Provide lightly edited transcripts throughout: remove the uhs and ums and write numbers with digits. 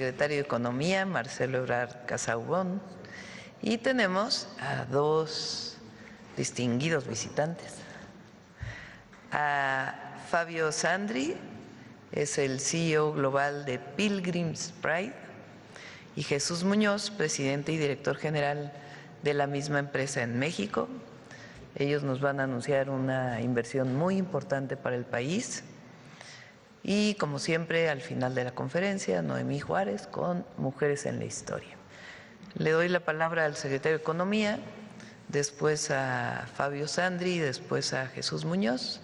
Secretario de Economía, Marcelo Ebrard Casaubon, y tenemos a dos distinguidos visitantes. A Fabio Sandri, es el CEO global de Pilgrim's Pride, y Jesús Muñoz, presidente y director general de la misma empresa en México. Ellos nos van a anunciar una inversión muy importante para el país. Y como siempre, al final de la conferencia, Noemí Juárez con Mujeres en la Historia. Le doy la palabra al secretario de Economía, después a Fabio Sandri, después a Jesús Muñoz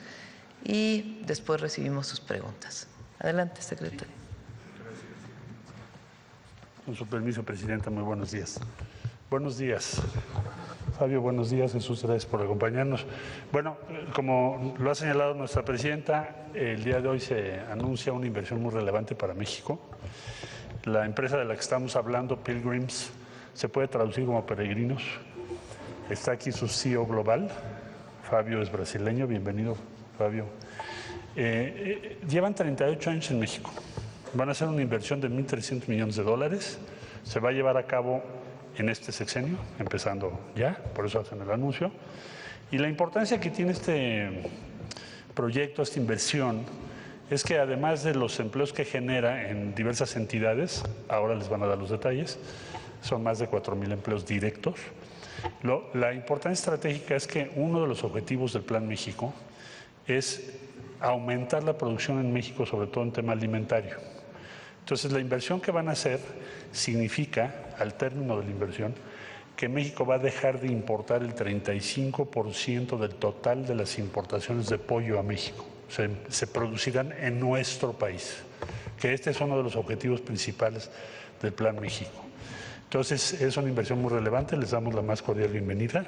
y después recibimos sus preguntas. Adelante, secretario. Con su permiso, Presidenta, muy buenos días. Buenos días. Fabio, buenos días. Jesús, gracias por acompañarnos. Bueno, como lo ha señalado nuestra Presidenta, el día de hoy se anuncia una inversión muy relevante para México. La empresa de la que estamos hablando, Pilgrims, se puede traducir como peregrinos. Está aquí su CEO global, Fabio es brasileño. Bienvenido, Fabio. Llevan 38 años en México. Van a hacer una inversión de $1.300 millones. Se va a llevar a cabo en este sexenio, empezando ya, por eso hacen el anuncio. Y la importancia que tiene este proyecto, esta inversión, es que además de los empleos que genera en diversas entidades, ahora les van a dar los detalles, son más de 4,000 empleos directos. La importancia estratégica es que uno de los objetivos del Plan México es aumentar la producción en México, sobre todo en tema alimentario. Entonces, la inversión que van a hacer significa, al término de la inversión, que México va a dejar de importar el 35% del total de las importaciones de pollo a México. Se producirán en nuestro país, que este es uno de los objetivos principales del Plan México. Entonces, es una inversión muy relevante, les damos la más cordial bienvenida.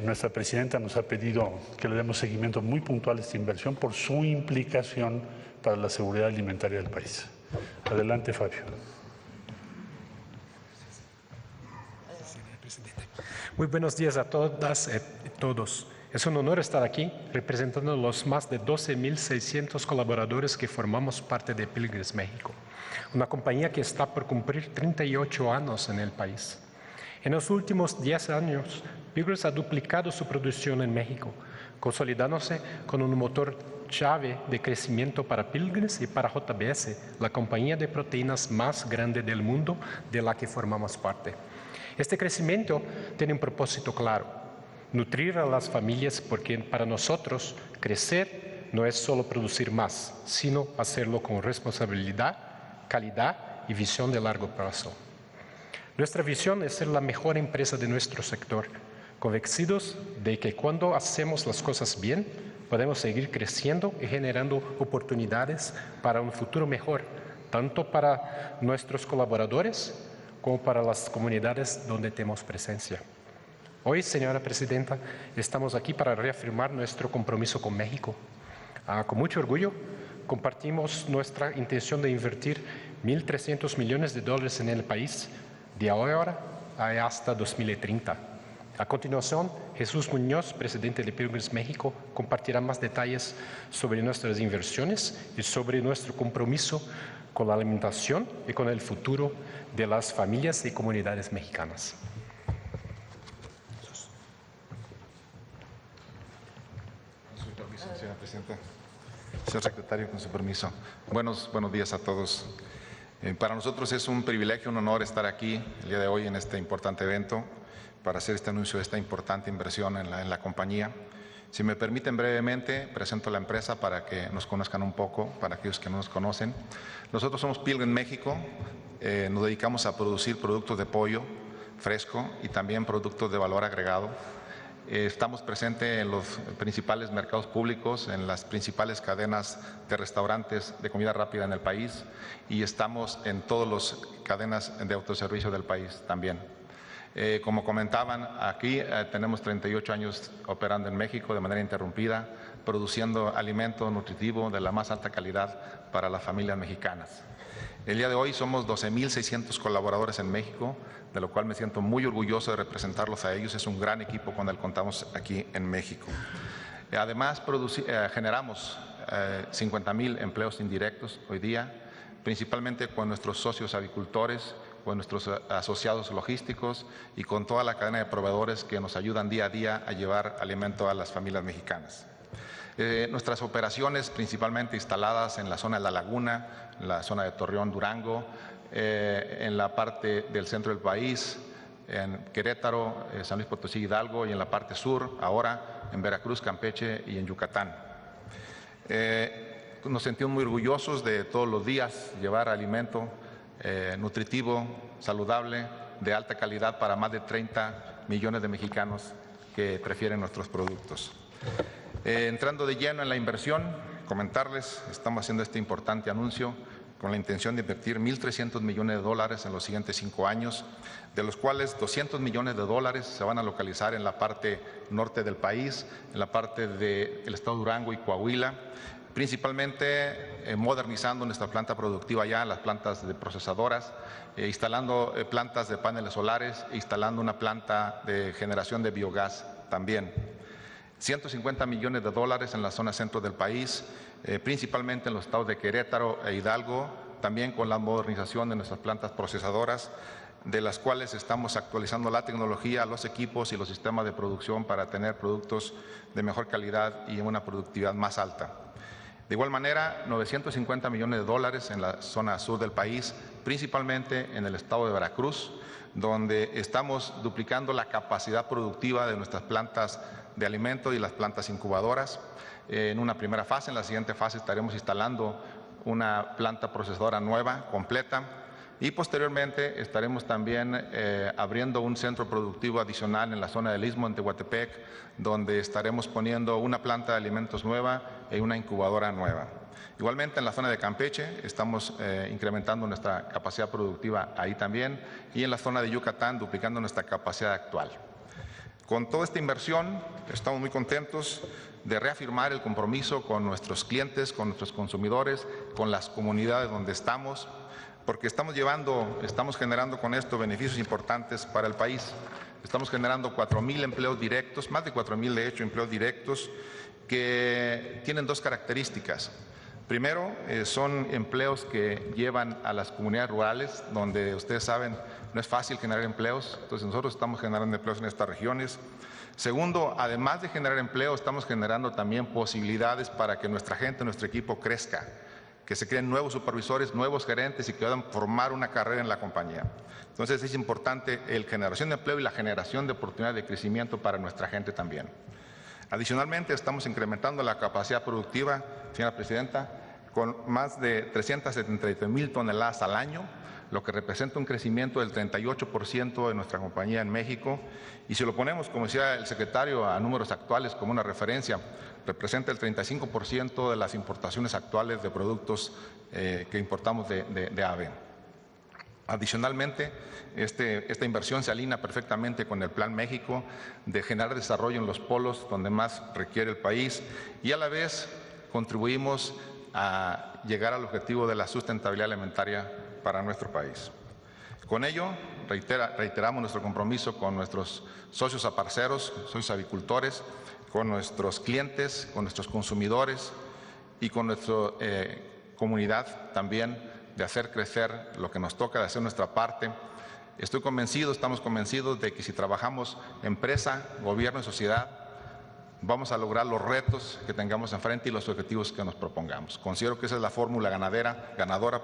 Nuestra Presidenta nos ha pedido que le demos seguimiento muy puntual a esta inversión por su implicación para la seguridad alimentaria del país. Adelante, Fabio. Muy buenos días a todas y todos. Es un honor estar aquí representando a los más de 12,600 colaboradores que formamos parte de Pilgrims México, una compañía que está por cumplir 38 años en el país. En los últimos 10 años, Pilgrims ha duplicado su producción en México, consolidándose con un motor clave de crecimiento para Pilgrims y para JBS, la compañía de proteínas más grande del mundo de la que formamos parte. Este crecimiento tiene un propósito claro: nutrir a las familias, porque para nosotros crecer no es solo producir más, sino hacerlo con responsabilidad, calidad y visión de largo plazo. Nuestra visión es ser la mejor empresa de nuestro sector, convencidos de que cuando hacemos las cosas bien, podemos seguir creciendo y generando oportunidades para un futuro mejor, tanto para nuestros colaboradores como para las comunidades donde tenemos presencia. Hoy, señora Presidenta, estamos aquí para reafirmar nuestro compromiso con México. Con mucho orgullo, compartimos nuestra intención de invertir $1.300 millones en el país de ahora hasta 2030. A continuación, Jesús Muñoz, presidente de Pilgrims México, compartirá más detalles sobre nuestras inversiones y sobre nuestro compromiso con la alimentación y con el futuro de las familias y comunidades mexicanas. Con su permiso, señora Presidenta. Señor Secretario, con su permiso. Buenos días a todos. Para nosotros es un privilegio, un honor estar aquí el día de hoy en este importante evento para hacer este anuncio de esta importante inversión en la compañía. Si me permiten brevemente, presento la empresa para que nos conozcan un poco, para aquellos que no nos conocen. Nosotros somos Pilgrims México, nos dedicamos a producir productos de pollo fresco y también productos de valor agregado. Estamos presentes en los principales mercados públicos, en las principales cadenas de restaurantes de comida rápida en el país, y estamos en todas las cadenas de autoservicio del país también. Como comentaban, aquí tenemos 38 años operando en México de manera interrumpida, produciendo alimento nutritivo de la más alta calidad para las familias mexicanas. El día de hoy somos 12,600 colaboradores en México, de lo cual me siento muy orgulloso de representarlos a ellos. Es un gran equipo con el que contamos aquí en México. Además, generamos 50,000 empleos indirectos hoy día, principalmente con nuestros socios avicultores, con nuestros asociados logísticos y con toda la cadena de proveedores que nos ayudan día a día a llevar alimento a las familias mexicanas. Nuestras operaciones principalmente instaladas en la zona de La Laguna, en la zona de Torreón, Durango, en la parte del centro del país, en Querétaro, San Luis Potosí, Hidalgo, y en la parte sur, ahora en Veracruz, Campeche y en Yucatán. Nos sentimos muy orgullosos de todos los días llevar alimento nutritivo, saludable, de alta calidad para más de 30 millones de mexicanos que prefieren nuestros productos. Entrando de lleno en la inversión, comentarles, estamos haciendo este importante anuncio con la intención de invertir 1.300 millones de dólares en los siguientes 5 años, de los cuales 200 millones de dólares se van a localizar en la parte norte del país, en la parte del estado de Durango y Coahuila, principalmente modernizando nuestra planta productiva allá, las plantas de procesadoras, instalando plantas de paneles solares, instalando una planta de generación de biogás también. 150 millones de dólares en la zona centro del país, principalmente en los estados de Querétaro e Hidalgo, también con la modernización de nuestras plantas procesadoras, de las cuales estamos actualizando la tecnología, los equipos y los sistemas de producción para tener productos de mejor calidad y una productividad más alta. De igual manera, 950 millones de dólares en la zona sur del país, principalmente en el estado de Veracruz, donde estamos duplicando la capacidad productiva de nuestras plantas de alimento y las plantas incubadoras. En una primera fase, en la siguiente fase estaremos instalando una planta procesadora nueva, completa, y posteriormente estaremos también abriendo un centro productivo adicional en la zona del Istmo, en Tehuantepec, donde estaremos poniendo una planta de alimentos nueva y una incubadora nueva. Igualmente en la zona de Campeche estamos incrementando nuestra capacidad productiva ahí también, y en la zona de Yucatán duplicando nuestra capacidad actual. Con toda esta inversión estamos muy contentos de reafirmar el compromiso con nuestros clientes, con nuestros consumidores, con las comunidades donde estamos, porque estamos generando con esto beneficios importantes para el país. Estamos generando 4,000 empleos directos, más de 4,000 de hecho empleos directos, que tienen dos características. Primero, son empleos que llevan a las comunidades rurales, donde ustedes saben no es fácil generar empleos, entonces nosotros estamos generando empleos en estas regiones. Segundo, además de generar empleo, estamos generando también posibilidades para que nuestra gente, nuestro equipo crezca, que se creen nuevos supervisores, nuevos gerentes y que puedan formar una carrera en la compañía. Entonces es importante la generación de empleo y la generación de oportunidades de crecimiento para nuestra gente también. Adicionalmente, estamos incrementando la capacidad productiva, señora Presidenta, con más de 373,000 toneladas al año, lo que representa un crecimiento del 38% de nuestra compañía en México. Y si lo ponemos, como decía el secretario, a números actuales como una referencia, representa el 35% de las importaciones actuales de productos que importamos de ave. Adicionalmente, esta inversión se alinea perfectamente con el Plan México de generar desarrollo en los polos donde más requiere el país, y a la vez contribuimos a llegar al objetivo de la sustentabilidad alimentaria para nuestro país. Con ello, reiteramos nuestro compromiso con nuestros socios aparceros, socios avicultores, con nuestros clientes, con nuestros consumidores y con nuestra comunidad también, de hacer crecer lo que nos toca, de hacer nuestra parte. Estamos convencidos de que si trabajamos empresa, gobierno y sociedad, vamos a lograr los retos que tengamos enfrente y los objetivos que nos propongamos. Considero que esa es la fórmula ganadora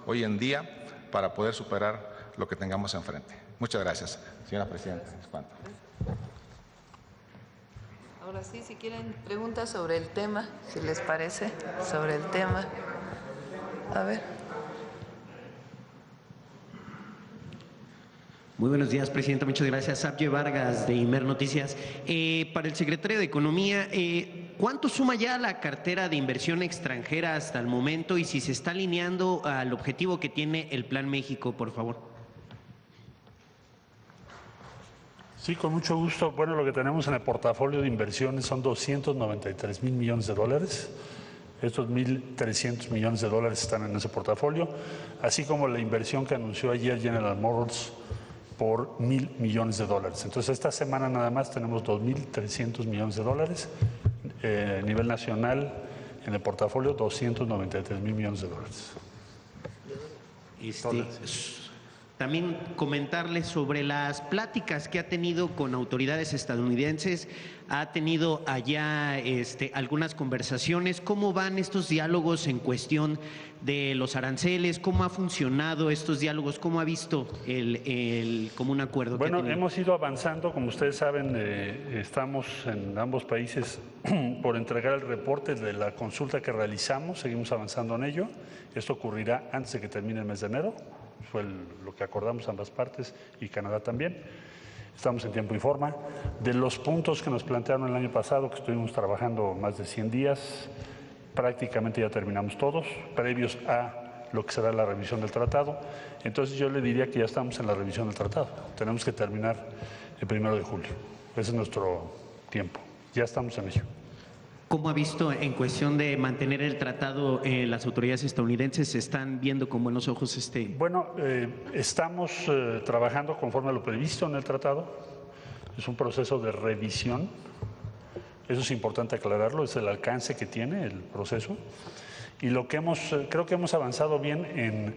hoy en día para poder superar lo que tengamos enfrente. Muchas gracias, señora Presidenta. Ahora sí, si quieren preguntas sobre el tema, si les parece, sobre el tema. A ver. Muy buenos días, Presidenta. Muchas gracias. Sabye Vargas, de Imer Noticias. Para el secretario de Economía, ¿cuánto suma ya la cartera de inversión extranjera hasta el momento y si se está alineando al objetivo que tiene el Plan México, por favor? Sí, con mucho gusto. Bueno, lo que tenemos en el portafolio de inversiones son 293,000 millones de dólares. Estos 1.300 millones de dólares están en ese portafolio, así como la inversión que anunció ayer General Motors por 1,000 millones de dólares. Entonces, esta semana nada más tenemos 2.300 millones de dólares. A nivel nacional, en el portafolio, 293,000 millones de dólares. También comentarles sobre las pláticas que ha tenido con autoridades estadounidenses. Ha tenido allá algunas conversaciones. ¿Cómo van estos diálogos en cuestión de los aranceles? ¿Cómo ha funcionado estos diálogos? ¿Cómo ha visto el común acuerdo? Bueno, hemos ido avanzando. Como ustedes saben, estamos en ambos países por entregar el reporte de la consulta que realizamos. Seguimos avanzando en ello. Esto ocurrirá antes de que termine el mes de enero. Fue lo que acordamos ambas partes y Canadá también. Estamos en tiempo y forma. De los puntos que nos plantearon el año pasado, que estuvimos trabajando más de 100 días, prácticamente ya terminamos todos, previos a lo que será la revisión del tratado. Entonces yo le diría que ya estamos en la revisión del tratado. Tenemos que terminar el 1 de julio. Ese es nuestro tiempo. Ya estamos en ello. ¿Cómo ha visto en cuestión de mantener el tratado las autoridades estadounidenses? ¿Se están viendo con buenos ojos Bueno, estamos trabajando conforme a lo previsto en el tratado. Es un proceso de revisión. Eso es importante aclararlo, es el alcance que tiene el proceso. Y lo que creo que hemos avanzado bien en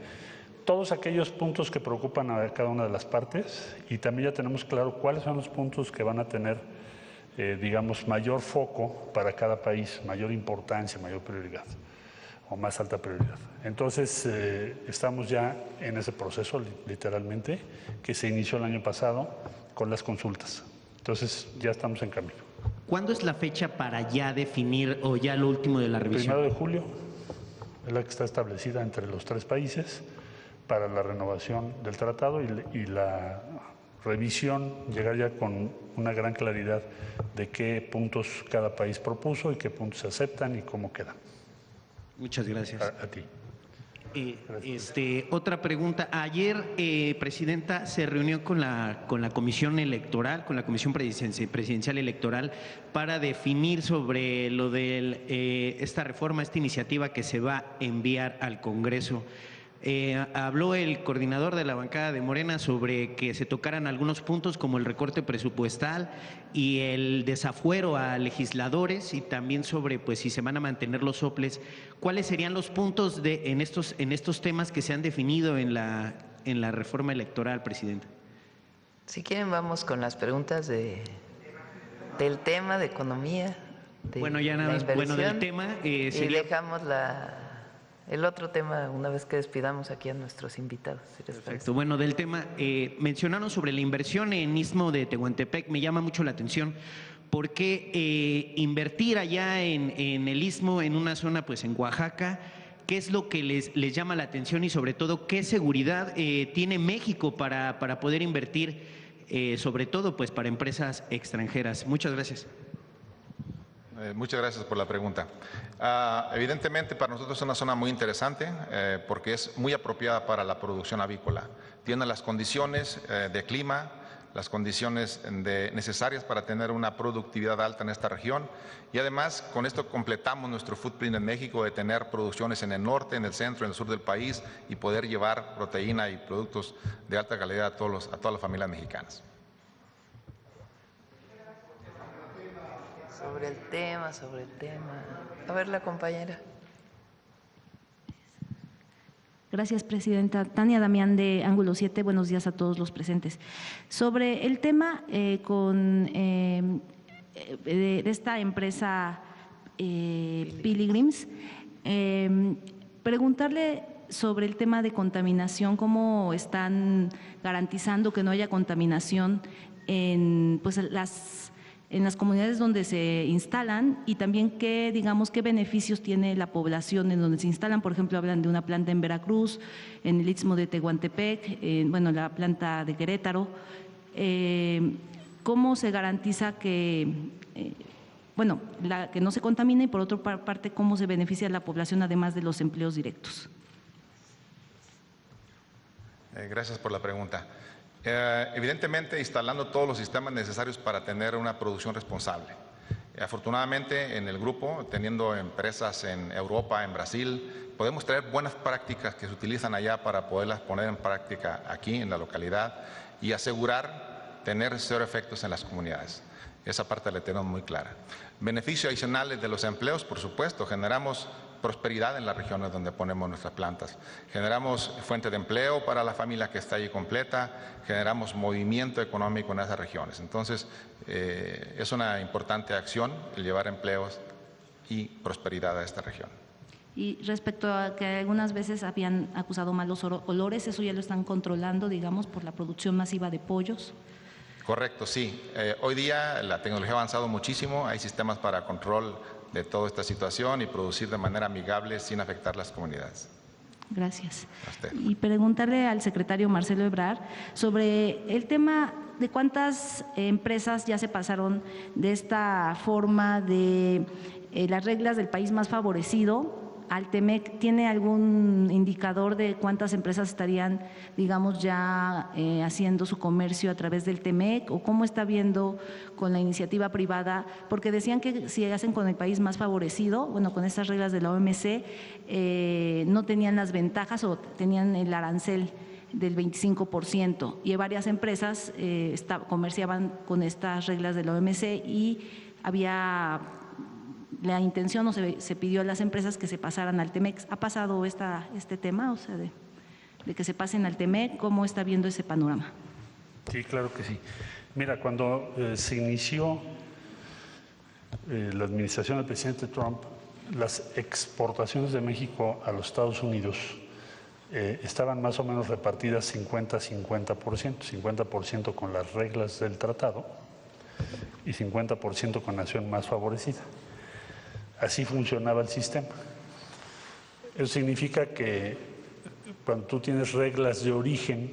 todos aquellos puntos que preocupan a cada una de las partes, y también ya tenemos claro cuáles son los puntos que van a tener digamos, mayor foco para cada país, mayor importancia, mayor prioridad o más alta prioridad. Entonces, estamos ya en ese proceso, literalmente, que se inició el año pasado con las consultas. Entonces, ya estamos en camino. ¿Cuándo es la fecha para ya definir o ya lo último de la revisión? 1 de julio es la que está establecida entre los 3 países para la renovación del tratado y la revisión, llegar ya con una gran claridad de qué puntos cada país propuso y qué puntos se aceptan y cómo quedan. Muchas gracias. A ti. Otra pregunta. Ayer, Presidenta, se reunió con la Comisión Electoral, con la Comisión Presidencial Electoral, para definir sobre lo de esta reforma, esta iniciativa que se va a enviar al Congreso. Habló el coordinador de la bancada de Morena sobre que se tocaran algunos puntos como el recorte presupuestal y el desafuero a legisladores, y también sobre pues si se van a mantener los soples. ¿Cuáles serían los puntos en estos temas que se han definido en la reforma electoral, Presidenta? Si quieren, vamos con las preguntas del tema de economía. Bueno, ya nada más, bueno, del tema y dejamos el otro tema una vez que despidamos aquí a nuestros invitados. Perfecto. Bueno, del tema, mencionaron sobre la inversión en Istmo de Tehuantepec. Me llama mucho la atención porque invertir allá en el Istmo, en una zona pues en Oaxaca, ¿qué es lo que les llama la atención y sobre todo qué seguridad tiene México para poder invertir, sobre todo pues para empresas extranjeras? Muchas gracias. Muchas gracias por la pregunta. Evidentemente para nosotros es una zona muy interesante porque es muy apropiada para la producción avícola. Tiene las condiciones de clima, las condiciones necesarias para tener una productividad alta en esta región, y además con esto completamos nuestro footprint en México de tener producciones en el norte, en el centro, en el sur del país, y poder llevar proteína y productos de alta calidad a todas las familias mexicanas. Sobre el tema. A ver, la compañera. Gracias, Presidenta. Tania Damián, de Ángulo 7. Buenos días a todos los presentes. Sobre el tema de esta empresa Pilgrims, preguntarle sobre el tema de contaminación, cómo están garantizando que no haya contaminación en las comunidades donde se instalan, y también qué beneficios tiene la población en donde se instalan. Por ejemplo, hablan de una planta en Veracruz, en el Istmo de Tehuantepec, la planta de Querétaro. ¿Cómo se garantiza que no se contamine, y por otra parte, cómo se beneficia a la población además de los empleos directos? Gracias por la pregunta. Evidentemente, instalando todos los sistemas necesarios para tener una producción responsable. Afortunadamente, en el grupo, teniendo empresas en Europa, en Brasil, podemos traer buenas prácticas que se utilizan allá para poderlas poner en práctica aquí en la localidad y asegurar tener 0 efectos en las comunidades. Esa parte la tenemos muy clara. Beneficios adicionales de los empleos, por supuesto, generamos prosperidad en las regiones donde ponemos nuestras plantas. Generamos fuente de empleo para la familia que está ahí completa, generamos movimiento económico en esas regiones. Entonces, es una importante acción el llevar empleos y prosperidad a esta región. Y respecto a que algunas veces habían acusado malos olores, ¿eso ya lo están controlando, digamos, por la producción masiva de pollos? Correcto, sí. Hoy día la tecnología ha avanzado muchísimo, hay sistemas para control de toda esta situación y producir de manera amigable sin afectar las comunidades. Gracias. A usted. Y preguntarle al secretario Marcelo Ebrard sobre el tema de cuántas empresas ya se pasaron de esta forma de las reglas del país más favorecido al TEMEC. ¿Tiene algún indicador de cuántas empresas estarían, digamos, ya haciendo su comercio a través del TEMEC? ¿O cómo está viendo con la iniciativa privada? Porque decían que si hacen con el país más favorecido, bueno, con estas reglas de la OMC, no tenían las ventajas o tenían el arancel del 25%, y varias empresas comerciaban con estas reglas de la OMC y había la intención o se pidió a las empresas que se pasaran al TEMEC. ¿Ha pasado este tema, o sea, de que se pasen al TEMEC? ¿Cómo está viendo ese panorama? Sí, claro que sí. Mira, cuando se inició la administración del presidente Trump, las exportaciones de México a los Estados Unidos estaban más o menos repartidas 50-50%, 50% con las reglas del tratado y 50% con nación más favorecida. Así funcionaba el sistema. Eso significa que cuando tú tienes reglas de origen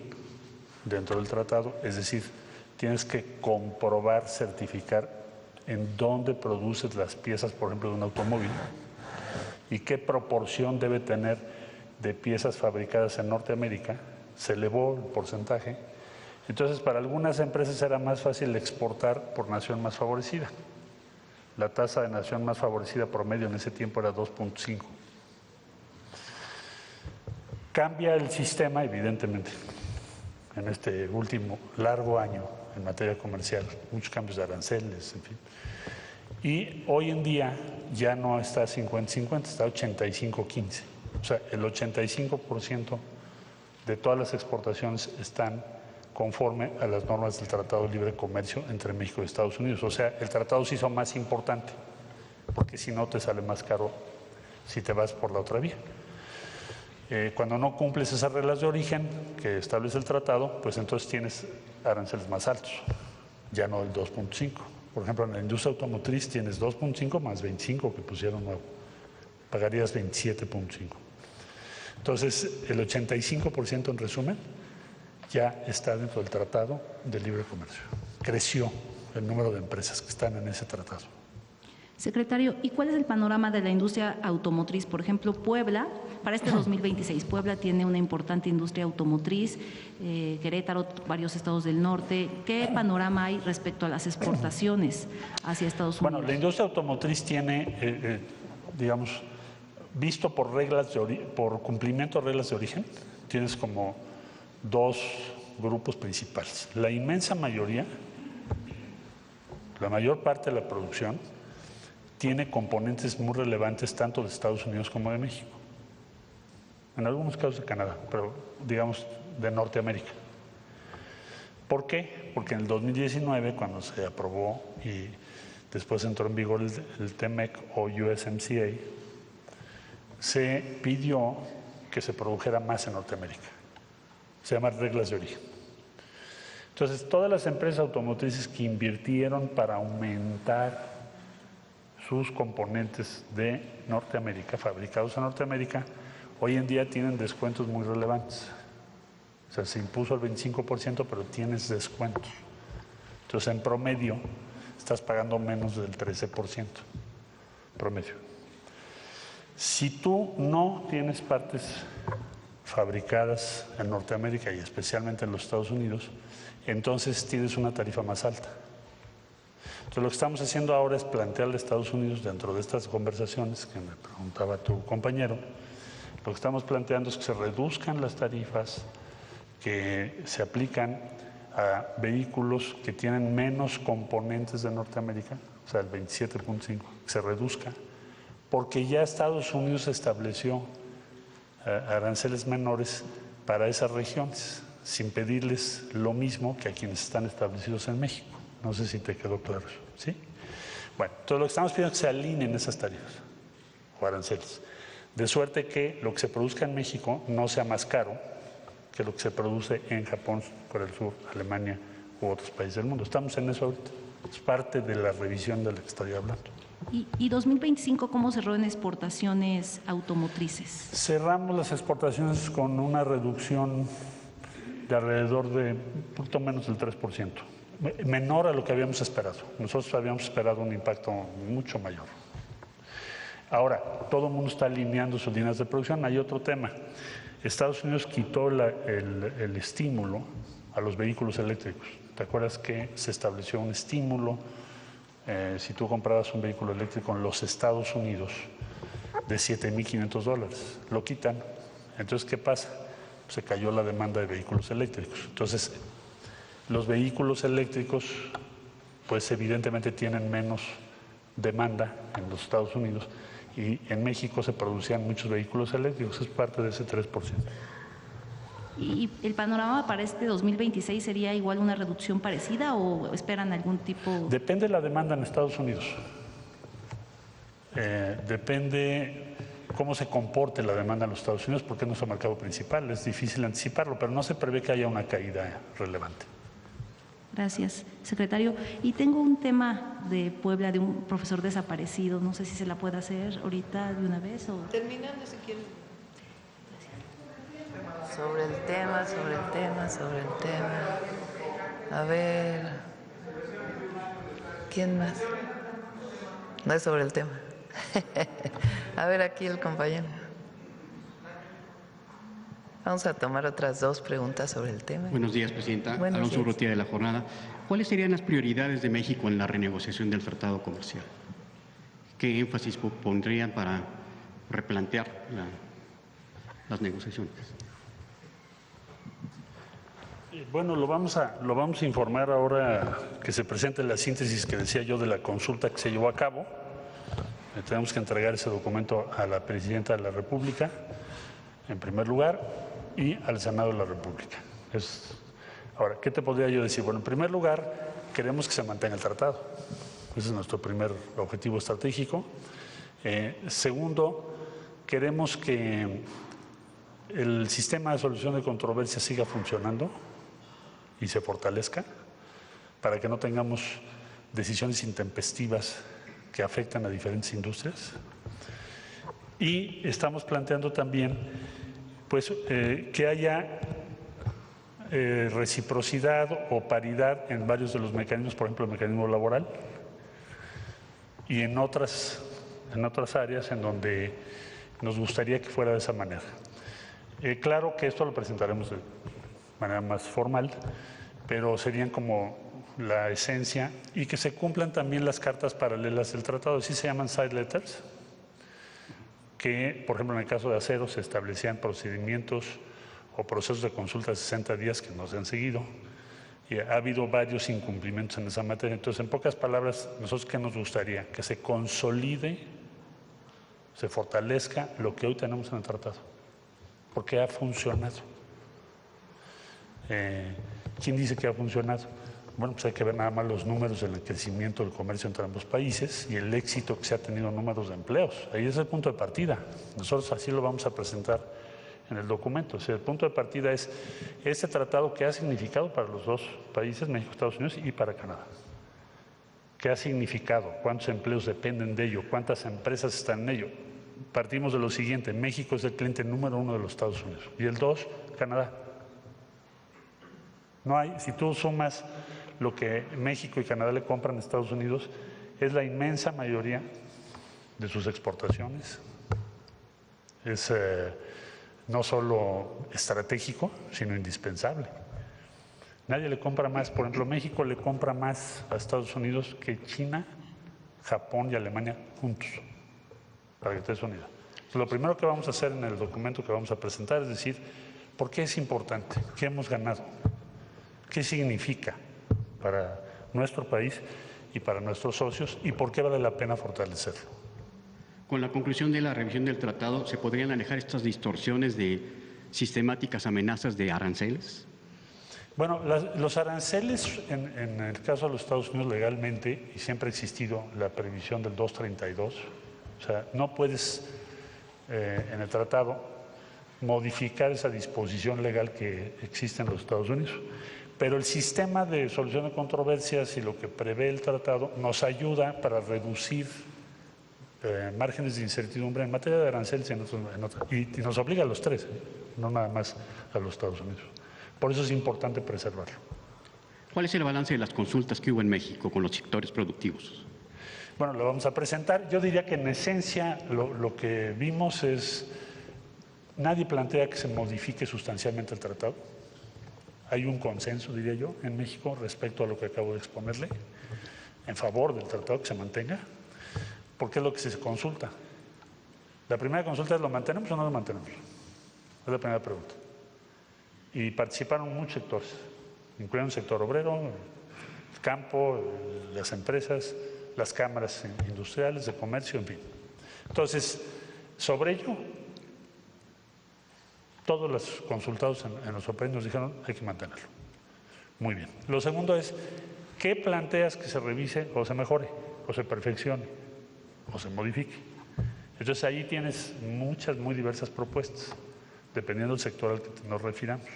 dentro del tratado, es decir, tienes que comprobar, certificar en dónde produces las piezas, por ejemplo, de un automóvil, y qué proporción debe tener de piezas fabricadas en Norteamérica, se elevó el porcentaje. Entonces, para algunas empresas era más fácil exportar por nación más favorecida. La tasa de nación más favorecida promedio en ese tiempo era 2.5. Cambia el sistema, evidentemente, en este último largo año en materia comercial, muchos cambios de aranceles, en fin. Y hoy en día ya no está 50-50, está 85-15. O sea, el 85% de todas las exportaciones están conforme a las normas del Tratado de Libre Comercio entre México y Estados Unidos. O sea, el tratado se hizo más importante, porque si no te sale más caro si te vas por la otra vía. Cuando no cumples esas reglas de origen que establece el tratado, pues entonces tienes aranceles más altos, ya no el 2.5. Por ejemplo, en la industria automotriz tienes 2.5 más 25 que pusieron nuevo, pagarías 27.5. Entonces, el 85% en resumen ya está dentro del Tratado de Libre Comercio. Creció el número de empresas que están en ese tratado. Secretario, ¿y cuál es el panorama de la industria automotriz? Por ejemplo, Puebla, para este 2026, Puebla tiene una importante industria automotriz, Querétaro, varios estados del norte. ¿Qué panorama hay respecto a las exportaciones hacia Estados Unidos? Bueno, la industria automotriz tiene, digamos, visto por por cumplimiento de reglas de origen, tienes como dos grupos principales. La inmensa mayoría, la mayor parte de la producción, tiene componentes muy relevantes tanto de Estados Unidos como de México. En algunos casos de Canadá, pero digamos de Norteamérica. ¿Por qué? Porque en el 2019, cuando se aprobó y después entró en vigor el TEMEC o USMCA, se pidió que se produjera más en Norteamérica. Se llaman reglas de origen. Entonces, todas las empresas automotrices que invirtieron para aumentar sus componentes de Norteamérica, fabricados en Norteamérica, hoy en día tienen descuentos muy relevantes. O sea, se impuso el 25%, pero tienes descuentos. Entonces, en promedio, estás pagando menos del 13%. Promedio. Si tú no tienes partes fabricadas en Norteamérica y especialmente en los Estados Unidos, entonces tienes una tarifa más alta. Entonces, lo que estamos haciendo ahora es plantearle a Estados Unidos, dentro de estas conversaciones que me preguntaba tu compañero, lo que estamos planteando es que se reduzcan las tarifas que se aplican a vehículos que tienen menos componentes de Norteamérica, o sea, el 27.5, que se reduzca, porque ya Estados Unidos estableció aranceles menores para esas regiones, sin pedirles lo mismo que a quienes están establecidos en México. No sé si te quedó claro eso, ¿sí? Bueno, entonces lo que estamos pidiendo es que se alineen esas tarifas o aranceles, de suerte que lo que se produzca en México no sea más caro que lo que se produce en Japón, Corea del Sur, Alemania u otros países del mundo. Estamos en eso ahorita. Es parte de la revisión de la que estoy hablando. ¿Y 2025 cómo cerró en exportaciones automotrices? Cerramos las exportaciones con una reducción de alrededor de un poquito menos del 3%, menor a lo que habíamos esperado. Nosotros habíamos esperado un impacto mucho mayor. Ahora, todo el mundo está alineando sus líneas de producción. Hay otro tema. Estados Unidos quitó el estímulo a los vehículos eléctricos. ¿Te acuerdas que se estableció un estímulo si tú comprabas un vehículo eléctrico en los Estados Unidos de $7,500? Lo quitan. Entonces, ¿qué pasa? Se cayó la demanda de vehículos eléctricos. Entonces, los vehículos eléctricos, pues evidentemente tienen menos demanda en los Estados Unidos y en México se producían muchos vehículos eléctricos, es parte de ese 3%. ¿Y el panorama para este 2026 sería igual una reducción parecida o esperan algún tipo? Depende de la demanda en Estados Unidos. Depende cómo se comporte la demanda en los Estados Unidos, porque es nuestro mercado principal. Es difícil anticiparlo, pero no se prevé que haya una caída relevante. Gracias, secretario. Y tengo un tema de Puebla, de un profesor desaparecido. No sé si se la puede hacer ahorita de una vez o… Terminando, si quieres. Sobre el tema. A ver, ¿quién más? No es sobre el tema. A ver, aquí el compañero. Vamos a tomar otras 2 preguntas sobre el tema. Buenos días, Presidenta. Buenos Alonso días. Urrutia de La Jornada. ¿Cuáles serían las prioridades de México en la renegociación del tratado comercial? ¿Qué énfasis pondrían para replantear las negociaciones? Bueno, lo vamos a informar ahora que se presente la síntesis que decía yo de la consulta que se llevó a cabo. Tenemos que entregar ese documento a la Presidenta de la República, en primer lugar, y al Senado de la República. Ahora, ¿qué te podría yo decir? Bueno, en primer lugar, queremos que se mantenga el tratado. Ese es nuestro primer objetivo estratégico. Segundo, queremos que el sistema de solución de controversias siga funcionando y se fortalezca para que no tengamos decisiones intempestivas que afectan a diferentes industrias. Y estamos planteando también pues, que haya reciprocidad o paridad en varios de los mecanismos, por ejemplo el mecanismo laboral, y en otras áreas en donde nos gustaría que fuera de esa manera. Claro que esto lo presentaremos de manera más formal, pero serían como la esencia, y que se cumplan también las cartas paralelas del tratado, así se llaman side letters, que por ejemplo en el caso de acero se establecían procedimientos o procesos de consulta de 60 días que no se han seguido, y ha habido varios incumplimientos en esa materia. Entonces, en pocas palabras, nosotros ¿qué nos gustaría? Que se consolide, se fortalezca lo que hoy tenemos en el tratado, porque ha funcionado. ¿Quién dice que ha funcionado? Bueno, pues hay que ver nada más los números del crecimiento del comercio entre ambos países y el éxito que se ha tenido en números de empleos. Ahí es el punto de partida. Nosotros así lo vamos a presentar en el documento. O sea, el punto de partida es este tratado que ha significado para los dos países, México, Estados Unidos, y para Canadá. ¿Qué ha significado? ¿Cuántos empleos dependen de ello? ¿Cuántas empresas están en ello? Partimos de lo siguiente: México es el cliente número 1 de los Estados Unidos y el 2, Canadá. No hay, si tú sumas lo que México y Canadá le compran a Estados Unidos, es la inmensa mayoría de sus exportaciones. Es no solo estratégico, sino indispensable. Nadie le compra más, por ejemplo, México le compra más a Estados Unidos que China, Japón y Alemania juntos, para que te des una idea. Entonces, lo primero que vamos a hacer en el documento que vamos a presentar es decir, ¿por qué es importante? ¿Qué hemos ganado? ¿Qué significa para nuestro país y para nuestros socios? ¿Y por qué vale la pena fortalecerlo? Con la conclusión de la revisión del tratado, ¿se podrían alejar estas distorsiones de sistemáticas amenazas de aranceles? Bueno, los aranceles, en el caso de los Estados Unidos legalmente, y siempre ha existido la previsión del 232, o sea, no puedes en el tratado modificar esa disposición legal que existe en los Estados Unidos. Pero el sistema de solución de controversias y lo que prevé el tratado nos ayuda para reducir márgenes de incertidumbre en materia de aranceles y nos obliga a los tres, no nada más a los Estados Unidos. Por eso es importante preservarlo. ¿Cuál es el balance de las consultas que hubo en México con los sectores productivos? Bueno, lo vamos a presentar. Yo diría que en esencia lo que vimos es, nadie plantea que se modifique sustancialmente el tratado. Hay un consenso, diría yo, en México respecto a lo que acabo de exponerle, en favor del tratado que se mantenga, porque es lo que se consulta. La primera consulta es: ¿lo mantenemos o no lo mantenemos? Es la primera pregunta. Y participaron muchos sectores, incluyendo el sector obrero, el campo, las empresas, las cámaras industriales, de comercio, en fin. Entonces, sobre ello, todos los consultados en los OPEP nos dijeron: hay que mantenerlo. Muy bien. Lo segundo es: ¿qué planteas que se revise o se mejore, o se perfeccione, o se modifique? Entonces ahí tienes muchas, muy diversas propuestas, dependiendo del sector al que nos refiramos.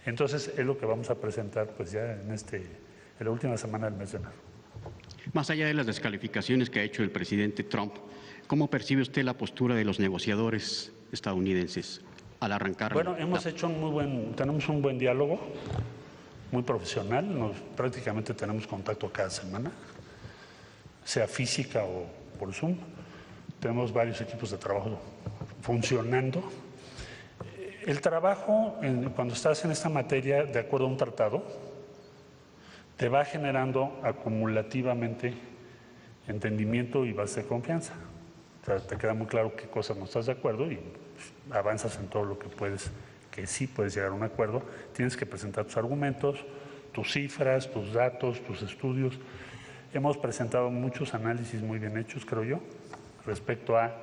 Entonces es lo que vamos a presentar pues ya en la última semana del mes de enero. Más allá de las descalificaciones que ha hecho el presidente Trump, ¿cómo percibe usted la postura de los negociadores estadounidenses al arrancar? Bueno, tenemos un buen diálogo, muy profesional, prácticamente tenemos contacto cada semana, sea física o por Zoom. Tenemos varios equipos de trabajo funcionando. El trabajo, cuando estás en esta materia, de acuerdo a un tratado, te va generando acumulativamente entendimiento y base de confianza. O sea, te queda muy claro qué cosas no estás de acuerdo y avanzas en todo lo que puedes, que sí puedes llegar a un acuerdo. Tienes que presentar tus argumentos, tus cifras, tus datos, tus estudios. Hemos presentado muchos análisis muy bien hechos, creo yo, respecto a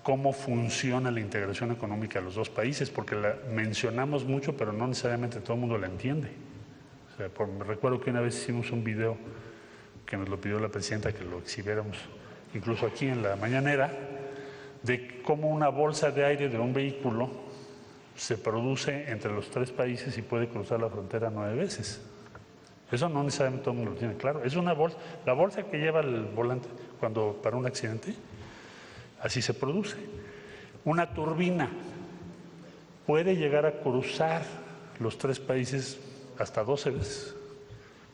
cómo funciona la integración económica de los dos países, porque la mencionamos mucho, pero no necesariamente todo el mundo la entiende. O sea, recuerdo que una vez hicimos un video que nos lo pidió la presidenta que lo exhibiéramos, incluso aquí en la mañanera, de cómo una bolsa de aire de un vehículo se produce entre los tres países y puede cruzar la frontera 9 veces. Eso no necesariamente todo el mundo lo tiene claro. Es una bolsa, la bolsa que lleva el volante para un accidente, así se produce. Una turbina puede llegar a cruzar los tres países hasta 12 veces,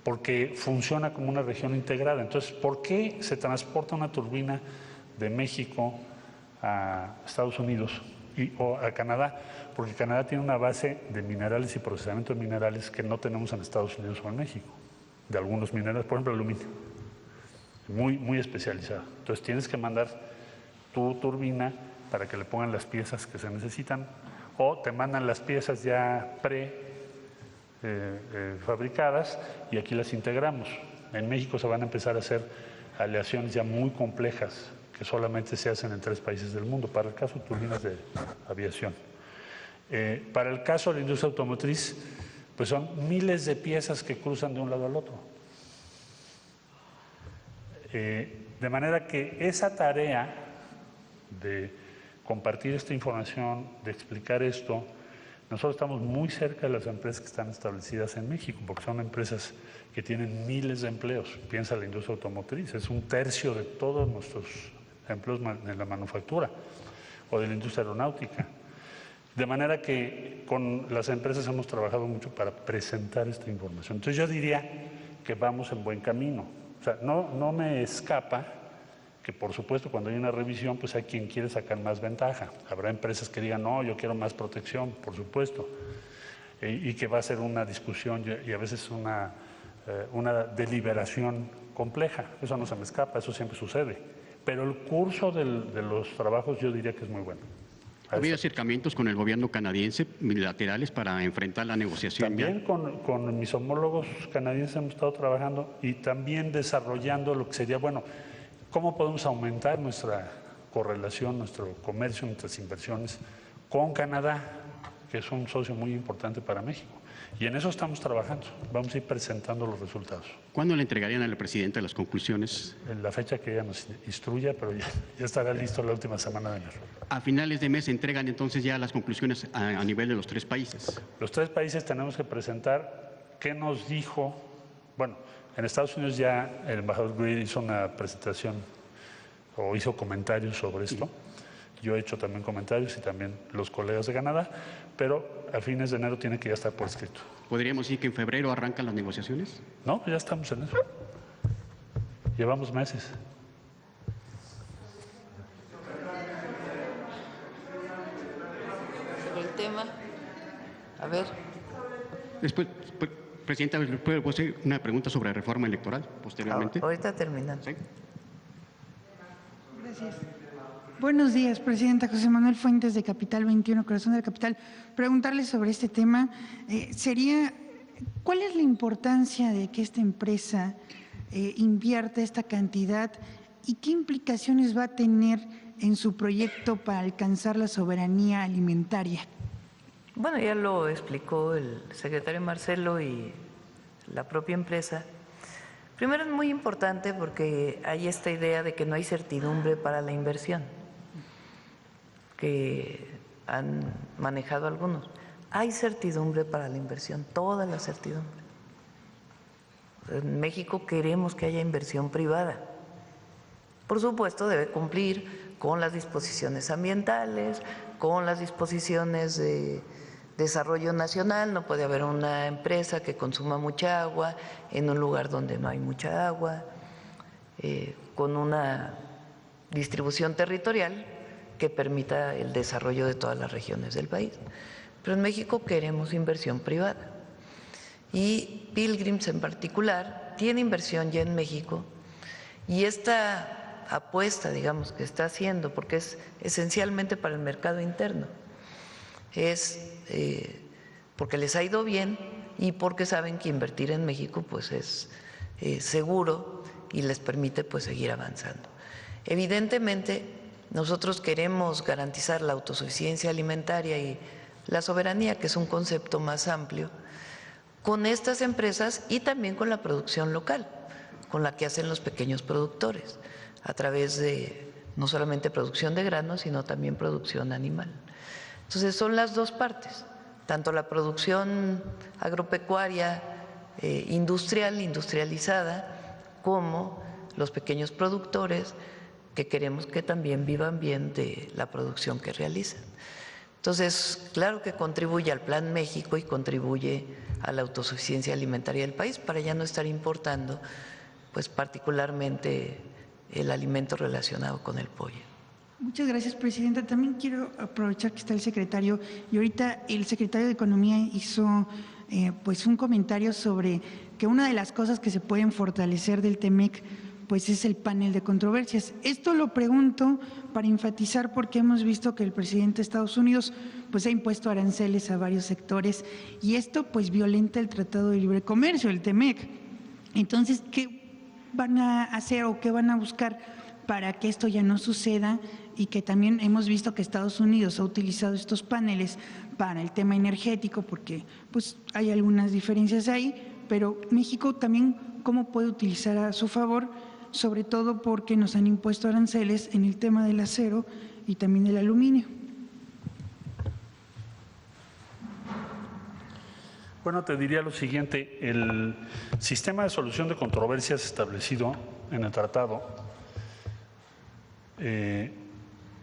porque funciona como una región integrada. Entonces, ¿por qué se transporta una turbina de México a Estados Unidos o a Canadá? Porque Canadá tiene una base de minerales y procesamiento de minerales que no tenemos en Estados Unidos o en México, de algunos minerales, por ejemplo, aluminio, muy, muy especializado. Entonces, tienes que mandar tu turbina para que le pongan las piezas que se necesitan, o te mandan las piezas ya fabricadas y aquí las integramos. En México se van a empezar a hacer aleaciones ya muy complejas que solamente se hacen en 3 países del mundo, para el caso de turbinas de aviación. Para el caso de la industria automotriz, pues son miles de piezas que cruzan de un lado al otro. De manera que esa tarea de compartir esta información, de explicar esto, nosotros estamos muy cerca de las empresas que están establecidas en México, porque son empresas que tienen miles de empleos. Piensa la industria automotriz, es 1/3 de todos nuestros empleos en la manufactura o de la industria aeronáutica. De manera que con las empresas hemos trabajado mucho para presentar esta información. Entonces yo diría que vamos en buen camino. O sea, no me escapa que, por supuesto, cuando hay una revisión, pues hay quien quiere sacar más ventaja. Habrá empresas que digan: no, yo quiero más protección, por supuesto, y que va a ser una discusión y a veces una deliberación compleja. Eso no se me escapa, eso siempre sucede. Pero el curso de los trabajos yo diría que es muy bueno. ¿Ha habido acercamientos con el gobierno canadiense bilaterales para enfrentar la negociación? También con mis homólogos canadienses hemos estado trabajando y también desarrollando lo que sería, bueno, ¿cómo podemos aumentar nuestra correlación, nuestro comercio, nuestras inversiones con Canadá, que es un socio muy importante para México. Y en eso estamos trabajando. Vamos a ir presentando los resultados. ¿Cuándo le entregarían al presidente las conclusiones? En la fecha que ella nos instruya, pero ya estará listo la última semana de enero. A finales de mes se entregan entonces ya las conclusiones a nivel de los 3 países. Los 3 países tenemos que presentar qué nos dijo. Bueno, en Estados Unidos ya el embajador Greer hizo una presentación o hizo comentarios sobre esto. Yo he hecho también comentarios y también los colegas de Canadá, pero a fines de enero tiene que ya estar por escrito. ¿Podríamos decir que en febrero arrancan las negociaciones? No, ya estamos en eso. Llevamos meses. Sobre el tema, a ver. Después, Presidenta, ¿puedo hacer una pregunta sobre reforma electoral posteriormente? Ahorita terminamos. ¿Sí? Gracias. Buenos días, Presidenta. José Manuel Fuentes, de Capital 21, Corazón del Capital. Preguntarle sobre este tema ¿cuál es la importancia de que esta empresa invierta esta cantidad y qué implicaciones va a tener en su proyecto para alcanzar la soberanía alimentaria? Bueno, ya lo explicó el secretario Marcelo y la propia empresa. Primero, es muy importante porque hay esta idea de que no hay certidumbre para la inversión, que han manejado algunos. Hay certidumbre para la inversión, toda la certidumbre. En México queremos que haya inversión privada. Por supuesto, debe cumplir con las disposiciones ambientales, con las disposiciones de desarrollo nacional. No puede haber una empresa que consuma mucha agua en un lugar donde no hay mucha agua, con una distribución territorial que permita el desarrollo de todas las regiones del país. Pero en México queremos inversión privada y Pilgrims en particular tiene inversión ya en México, y esta apuesta, digamos, que está haciendo, porque es esencialmente para el mercado interno, es porque les ha ido bien y porque saben que invertir en México pues es seguro y les permite pues seguir avanzando. Evidentemente nosotros queremos garantizar la autosuficiencia alimentaria y la soberanía, que es un concepto más amplio, con estas empresas y también con la producción local, con la que hacen los pequeños productores, a través de no solamente producción de granos, sino también producción animal. Entonces son las dos partes, tanto la producción agropecuaria, industrializada, como los pequeños productores que queremos que también vivan bien de la producción que realizan. Entonces, claro que contribuye al Plan México y contribuye a la autosuficiencia alimentaria del país para ya no estar importando, pues particularmente el alimento relacionado con el pollo. Muchas gracias, Presidenta. También quiero aprovechar que está el secretario, y ahorita el secretario de Economía hizo pues un comentario sobre que una de las cosas que se pueden fortalecer del TEMEC pues es el panel de controversias. Esto lo pregunto para enfatizar porque hemos visto que el presidente de Estados Unidos pues ha impuesto aranceles a varios sectores y esto pues violenta el Tratado de Libre Comercio, el TEMEC. Entonces, ¿qué van a hacer o qué van a buscar para que esto ya no suceda? Y que también hemos visto que Estados Unidos ha utilizado estos paneles para el tema energético porque pues hay algunas diferencias ahí, pero México también cómo puede utilizar a su favor, sobre todo porque nos han impuesto aranceles en el tema del acero y también del aluminio. Bueno, te diría lo siguiente, el sistema de solución de controversias establecido en el tratado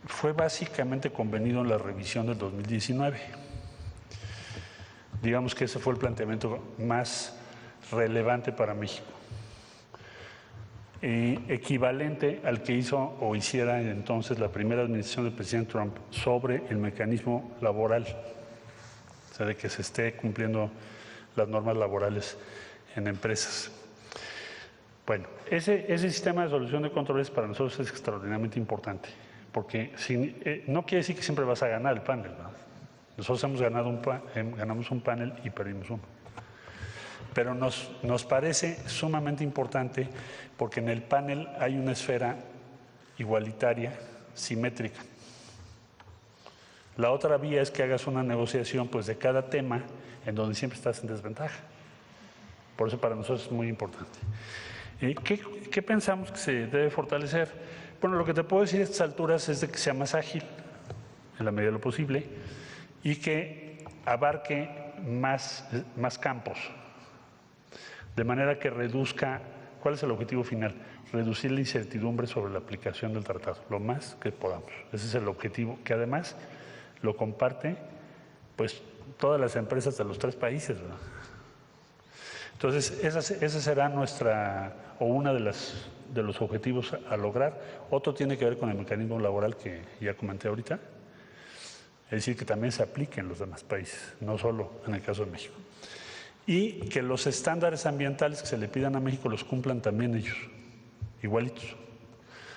fue básicamente convenido en la revisión del 2019. Digamos que ese fue el planteamiento más relevante para México. Equivalente al que hizo o hiciera entonces la primera administración del presidente Trump sobre el mecanismo laboral, o sea, de que se esté cumpliendo las normas laborales en empresas. Bueno, ese sistema de solución de controversias para nosotros es extraordinariamente importante, porque no quiere decir que siempre vas a ganar el panel, ¿no? Nosotros ganamos un panel y perdimos uno. Pero nos parece sumamente importante porque en el panel hay una esfera igualitaria, simétrica. La otra vía es que hagas una negociación pues, de cada tema en donde siempre estás en desventaja. Por eso para nosotros es muy importante. ¿Qué pensamos que se debe fortalecer? Bueno, lo que te puedo decir a estas alturas es de que sea más ágil, en la medida de lo posible, y que abarque más campos, de manera que reduzca. ¿Cuál es el objetivo final? Reducir la incertidumbre sobre la aplicación del tratado, lo más que podamos. Ese es el objetivo, que además lo comparte pues todas las empresas de los 3 países, ¿verdad? Entonces, esa será una de los objetivos a lograr. Otro tiene que ver con el mecanismo laboral que ya comenté ahorita, es decir, que también se aplique en los demás países, no solo en el caso de México. Y que los estándares ambientales que se le pidan a México los cumplan también ellos, igualitos.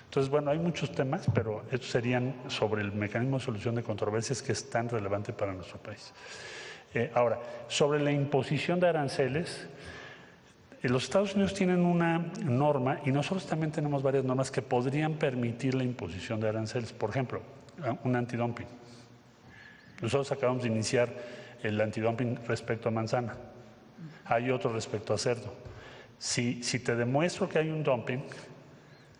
Entonces, bueno, hay muchos temas, pero estos serían sobre el mecanismo de solución de controversias que es tan relevante para nuestro país. Ahora, sobre la imposición de aranceles, los Estados Unidos tienen una norma y nosotros también tenemos varias normas que podrían permitir la imposición de aranceles. Por ejemplo, un antidumping. Nosotros acabamos de iniciar el antidumping respecto a manzana. Hay otro respecto a cerdo. Si te demuestro que hay un dumping,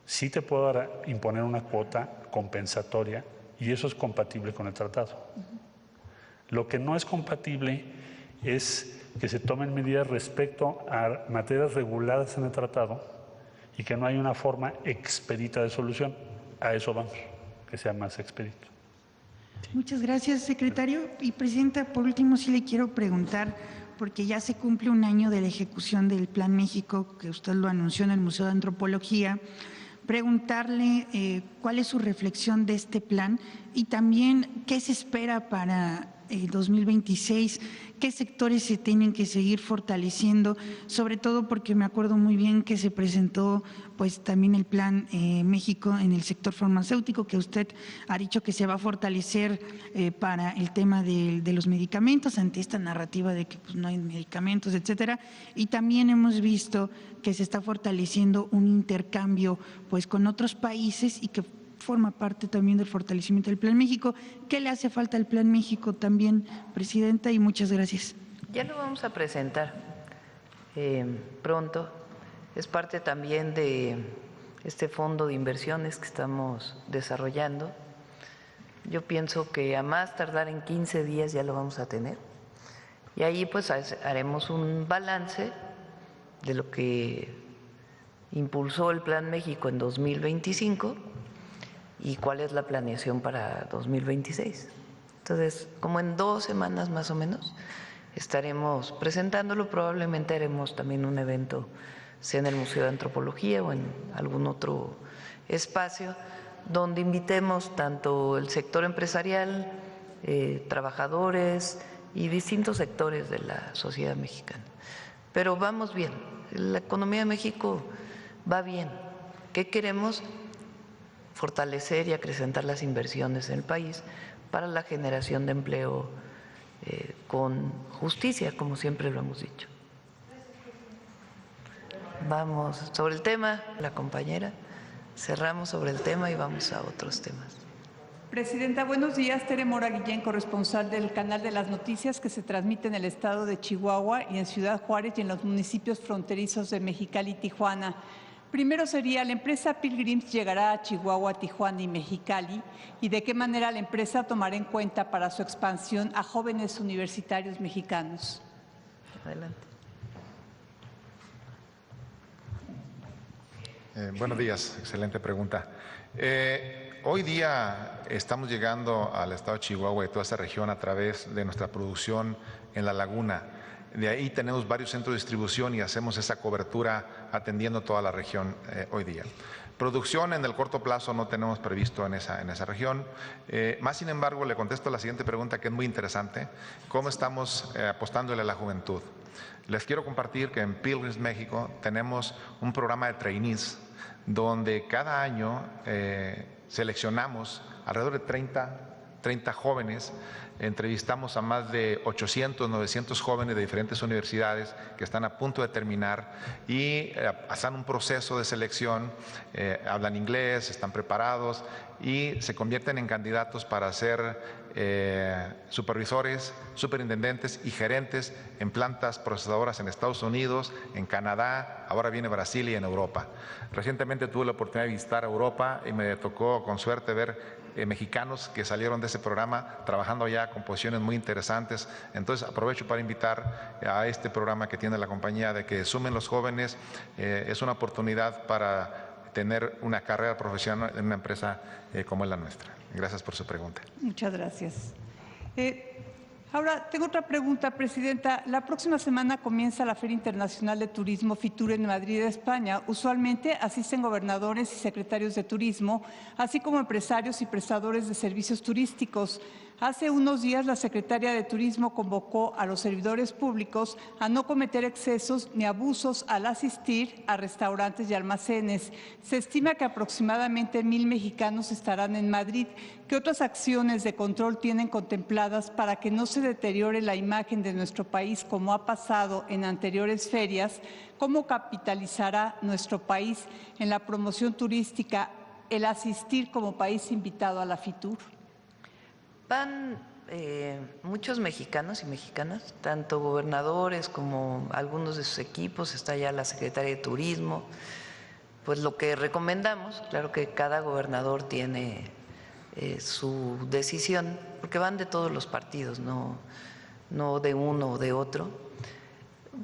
sí te puedo imponer una cuota compensatoria y eso es compatible con el tratado. Lo que no es compatible es que se tomen medidas respecto a materias reguladas en el tratado y que no hay una forma expedita de solución. A eso vamos, que sea más expedito. Muchas gracias, secretario. Y presidenta, por último sí le quiero preguntar, porque ya se cumple un año de la ejecución del Plan México, que usted lo anunció en el Museo de Antropología, preguntarle cuál es su reflexión de este plan y también qué se espera para 2026, qué sectores se tienen que seguir fortaleciendo, sobre todo porque me acuerdo muy bien que se presentó pues también el Plan México en el sector farmacéutico, que usted ha dicho que se va a fortalecer para el tema de los medicamentos, ante esta narrativa de que pues, no hay medicamentos, etcétera, y también hemos visto que se está fortaleciendo un intercambio pues con otros países y que forma parte también del fortalecimiento del Plan México. ¿Qué le hace falta al Plan México también, presidenta? Y muchas gracias. Ya lo vamos a presentar pronto. Es parte también de este fondo de inversiones que estamos desarrollando. Yo pienso que a más tardar en 15 días ya lo vamos a tener. Y ahí pues haremos un balance de lo que impulsó el Plan México en 2025 y cuál es la planeación para 2026. Entonces, como en 2 semanas más o menos, estaremos presentándolo. Probablemente haremos también un evento, sea en el Museo de Antropología o en algún otro espacio, donde invitemos tanto el sector empresarial, trabajadores y distintos sectores de la sociedad mexicana. Pero vamos bien, la economía de México va bien. ¿Qué queremos? Fortalecer y acrecentar las inversiones en el país para la generación de empleo con justicia, como siempre lo hemos dicho. Vamos sobre el tema, la compañera, cerramos sobre el tema y vamos a otros temas. Presidenta, buenos días. Tere Mora Guillén, corresponsal del Canal de las Noticias, que se transmite en el estado de Chihuahua y en Ciudad Juárez y en los municipios fronterizos de Mexicali y Tijuana. Primero sería, la empresa Pilgrims llegará a Chihuahua, Tijuana y Mexicali, y de qué manera la empresa tomará en cuenta para su expansión a jóvenes universitarios mexicanos. Adelante. Buenos días, excelente pregunta. Hoy día estamos llegando al estado de Chihuahua y toda esta región a través de nuestra producción en la laguna. De ahí tenemos varios centros de distribución y hacemos esa cobertura atendiendo toda la región hoy día. Producción en el corto plazo no tenemos previsto en esa región. Más sin embargo, le contesto la siguiente pregunta, que es muy interesante. ¿Cómo estamos apostándole a la juventud? Les quiero compartir que en Pilgrims México tenemos un programa de trainees donde cada año seleccionamos alrededor de 30 30 jóvenes. Entrevistamos a más de 800, 900 jóvenes de diferentes universidades que están a punto de terminar y pasan un proceso de selección, hablan inglés, están preparados y se convierten en candidatos para ser supervisores, superintendentes y gerentes en plantas procesadoras en Estados Unidos, en Canadá, ahora viene Brasil y en Europa. Recientemente tuve la oportunidad de visitar Europa y me tocó con suerte ver mexicanos que salieron de ese programa trabajando allá con posiciones muy interesantes. Entonces aprovecho para invitar a este programa que tiene la compañía de que sumen los jóvenes. Es una oportunidad para tener una carrera profesional en una empresa como es la nuestra. Gracias por su pregunta. Muchas gracias. Ahora, tengo otra pregunta, Presidenta. La próxima semana comienza la Feria Internacional de Turismo FITUR en Madrid, España. Usualmente asisten gobernadores y secretarios de turismo, así como empresarios y prestadores de servicios turísticos. Hace unos días la secretaria de Turismo convocó a los servidores públicos a no cometer excesos ni abusos al asistir a restaurantes y almacenes. Se estima que aproximadamente 1,000 mexicanos estarán en Madrid. ¿Qué otras acciones de control tienen contempladas para que no se deteriore la imagen de nuestro país como ha pasado en anteriores ferias? ¿Cómo capitalizará nuestro país en la promoción turística el asistir como país invitado a la FITUR? Van muchos mexicanos y mexicanas, tanto gobernadores como algunos de sus equipos, está ya la secretaria de Turismo. Pues lo que recomendamos, claro que cada gobernador tiene su decisión, porque van de todos los partidos, no de uno o de otro,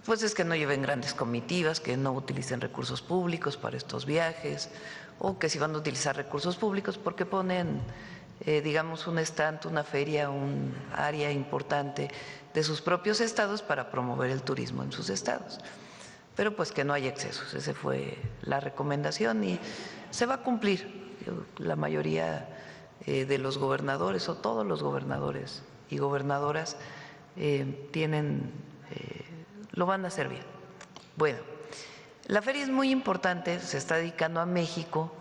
pues es que no lleven grandes comitivas, que no utilicen recursos públicos para estos viajes, o que si van a utilizar recursos públicos, porque ponen digamos, un stand, una feria, un área importante de sus propios estados para promover el turismo en sus estados. Pero pues que no haya excesos, esa fue la recomendación y se va a cumplir. La mayoría de los gobernadores o todos los gobernadores y gobernadoras lo van a hacer bien. Bueno, la feria es muy importante, se está dedicando a México.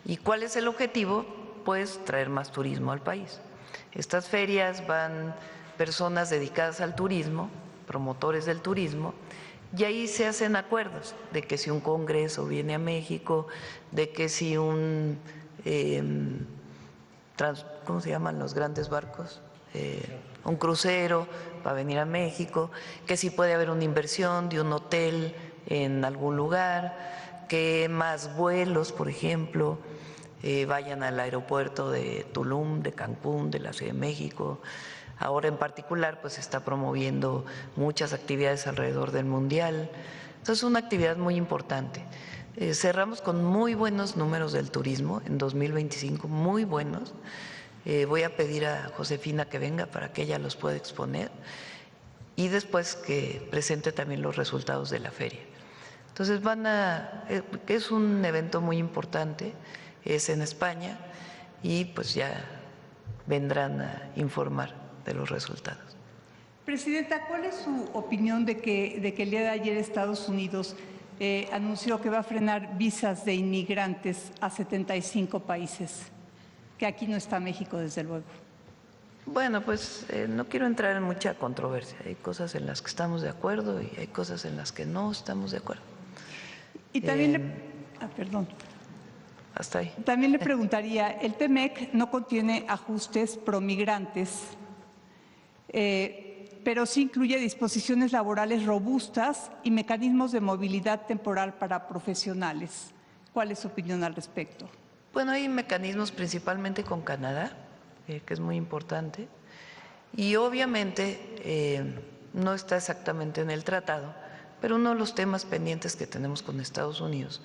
¿Y cuál es el objetivo? Pues traer más turismo al país. Estas ferias van personas dedicadas al turismo, promotores del turismo, y ahí se hacen acuerdos de que si un congreso viene a México, de que si un, ¿cómo se llaman los grandes barcos? Un crucero va a venir a México, que si puede haber una inversión de un hotel en algún lugar, que más vuelos, por ejemplo, vayan al aeropuerto de Tulum, de Cancún, de la Ciudad de México. Ahora en particular pues se está promoviendo muchas actividades alrededor del Mundial. Entonces es una actividad muy importante. Cerramos con muy buenos números del turismo en 2025, muy buenos. Voy a pedir a Josefina que venga para que ella los pueda exponer y después que presente también los resultados de la feria. Entonces es un evento muy importante. Es en España y pues ya vendrán a informar de los resultados. Presidenta, ¿cuál es su opinión de que el día de ayer Estados Unidos anunció que va a frenar visas de inmigrantes a 75 países? Que aquí no está México, desde luego. Bueno, pues no quiero entrar en mucha controversia. Hay cosas en las que estamos de acuerdo y hay cosas en las que no estamos de acuerdo. Y también perdón. Hasta ahí. También le preguntaría, el TEMEC no contiene ajustes promigrantes, pero sí incluye disposiciones laborales robustas y mecanismos de movilidad temporal para profesionales. ¿Cuál es su opinión al respecto? Bueno, hay mecanismos principalmente con Canadá, que es muy importante, y obviamente no está exactamente en el tratado, pero uno de los temas pendientes que tenemos con Estados Unidos,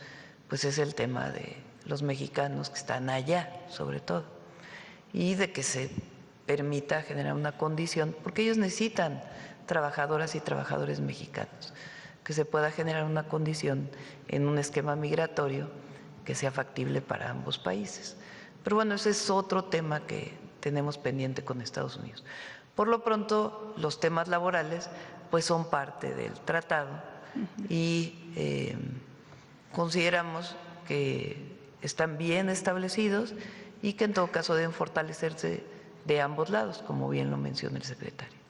pues es el tema de los mexicanos que están allá, sobre todo, y de que se permita generar una condición, porque ellos necesitan trabajadoras y trabajadores mexicanos, que se pueda generar una condición en un esquema migratorio que sea factible para ambos países. Pero bueno, ese es otro tema que tenemos pendiente con Estados Unidos. Por lo pronto, los temas laborales pues son parte del tratado y consideramos que están bien establecidos y que en todo caso deben fortalecerse de ambos lados, como bien lo menciona el secretario.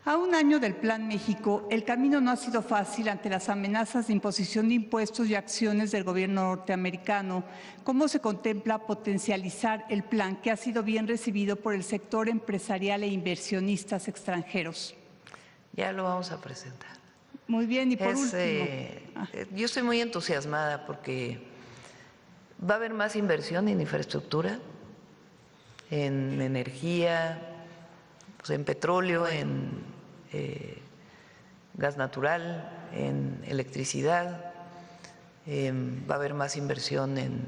A un año del Plan México, el camino no ha sido fácil ante las amenazas de imposición de impuestos y acciones del gobierno norteamericano. ¿Cómo se contempla potencializar el plan que ha sido bien recibido por el sector empresarial e inversionistas extranjeros? Ya lo vamos a presentar. Muy bien, y por último. Yo estoy muy entusiasmada porque va a haber más inversión en infraestructura, en energía, pues en petróleo, en gas natural, en electricidad, va a haber más inversión en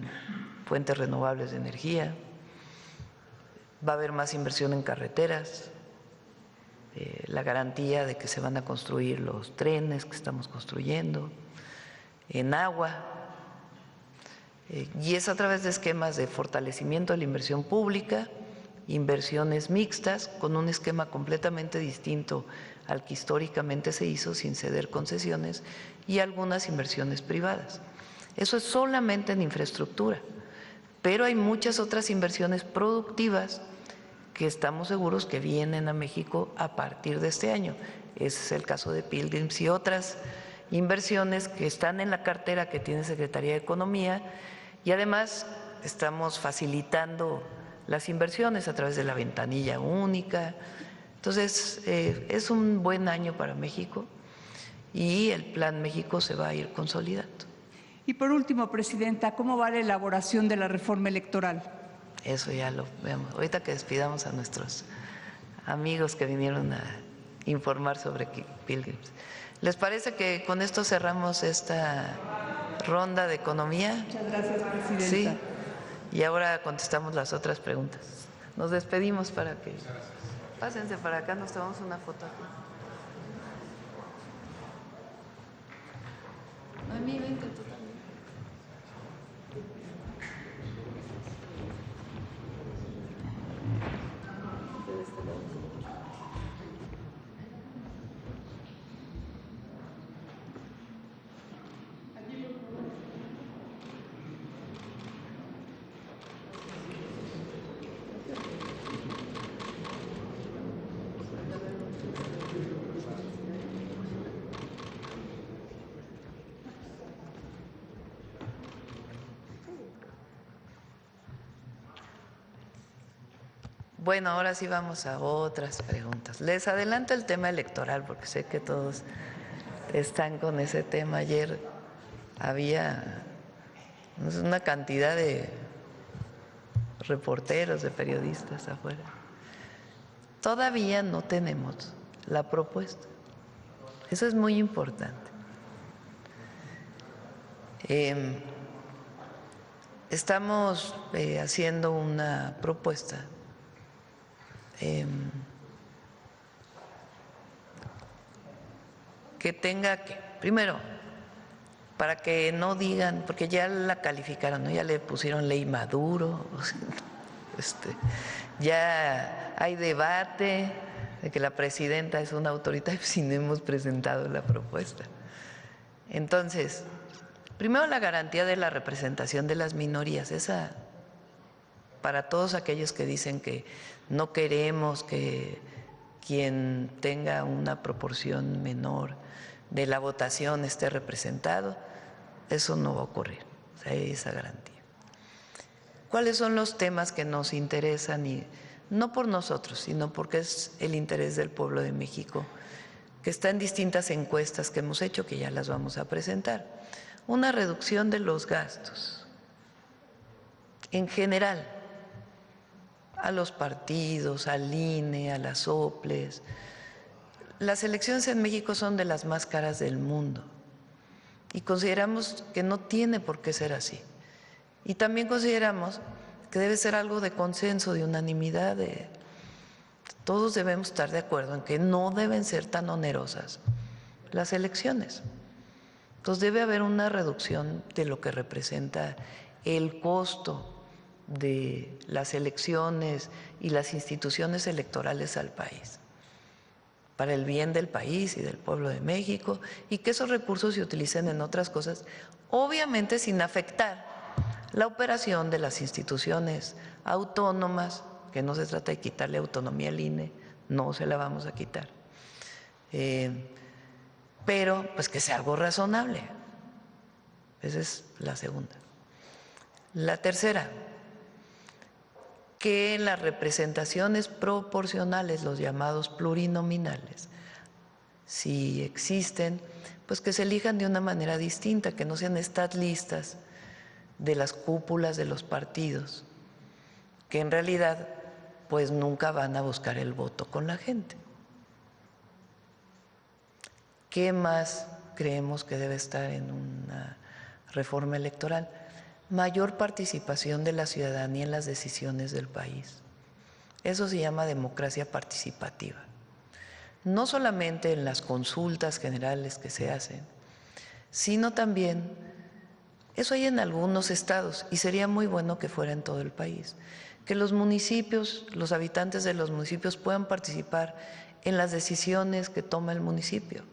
fuentes renovables de energía, va a haber más inversión en carreteras, la garantía de que se van a construir los trenes que estamos construyendo, en agua, y es a través de esquemas de fortalecimiento de la inversión pública, inversiones mixtas, con un esquema completamente distinto al que históricamente se hizo, sin ceder concesiones, y algunas inversiones privadas. Eso es solamente en infraestructura, pero hay muchas otras inversiones productivas que estamos seguros que vienen a México a partir de este año. Ese es el caso de Pilgrims y otras inversiones que están en la cartera que tiene Secretaría de Economía, y además estamos facilitando las inversiones a través de la ventanilla única. Entonces, es un buen año para México y el Plan México se va a ir consolidando. Y por último, Presidenta, ¿cómo va la elaboración de la reforma electoral? Eso ya lo vemos. Ahorita que despidamos a nuestros amigos que vinieron a informar sobre Pilgrims. ¿Les parece que con esto cerramos esta ronda de economía? Muchas gracias, Presidenta. Sí. Y ahora contestamos las otras preguntas. Nos despedimos para que pásense para acá, nos tomamos una foto aquí. A mí, vente tú también. De este lado. Bueno, ahora sí vamos a otras preguntas. Les adelanto el tema electoral porque sé que todos están con ese tema. Ayer había una cantidad de reporteros, de periodistas afuera. Todavía no tenemos la propuesta. Eso es muy importante. Estamos haciendo una propuesta que tenga que, primero, para que no digan, porque ya la calificaron, ¿no? Ya le pusieron ley Maduro, ya hay debate de que la presidenta es una autoridad y no hemos presentado la propuesta. Entonces, primero la garantía de la representación de las minorías, esa para todos aquellos que dicen que no queremos que quien tenga una proporción menor de la votación esté representado, eso no va a ocurrir, o sea, hay esa garantía. ¿Cuáles son los temas que nos interesan? Y no por nosotros, sino porque es el interés del pueblo de México, que está en distintas encuestas que hemos hecho, que ya las vamos a presentar. Una reducción de los gastos, en general, a los partidos, al INE, a las OPLES. Las elecciones en México son de las más caras del mundo y consideramos que no tiene por qué ser así. Y también consideramos que debe ser algo de consenso, de unanimidad, todos debemos estar de acuerdo en que no deben ser tan onerosas las elecciones. Entonces debe haber una reducción de lo que representa el costo de las elecciones y las instituciones electorales al país, para el bien del país y del pueblo de México, y que esos recursos se utilicen en otras cosas, obviamente sin afectar la operación de las instituciones autónomas que no se trata de quitarle autonomía al INE, no se la vamos a quitar. Pero pues que sea algo razonable. Esa es la segunda. La tercera, que en las representaciones proporcionales, los llamados plurinominales, si existen, pues que se elijan de una manera distinta, que no sean estas listas de las cúpulas de los partidos, que en realidad pues nunca van a buscar el voto con la gente. ¿Qué más creemos que debe estar en una reforma electoral? Mayor participación de la ciudadanía en las decisiones del país. Eso se llama democracia participativa. No solamente en las consultas generales que se hacen, sino también, eso hay en algunos estados y sería muy bueno que fuera en todo el país, que los municipios, los habitantes de los municipios puedan participar en las decisiones que toma el municipio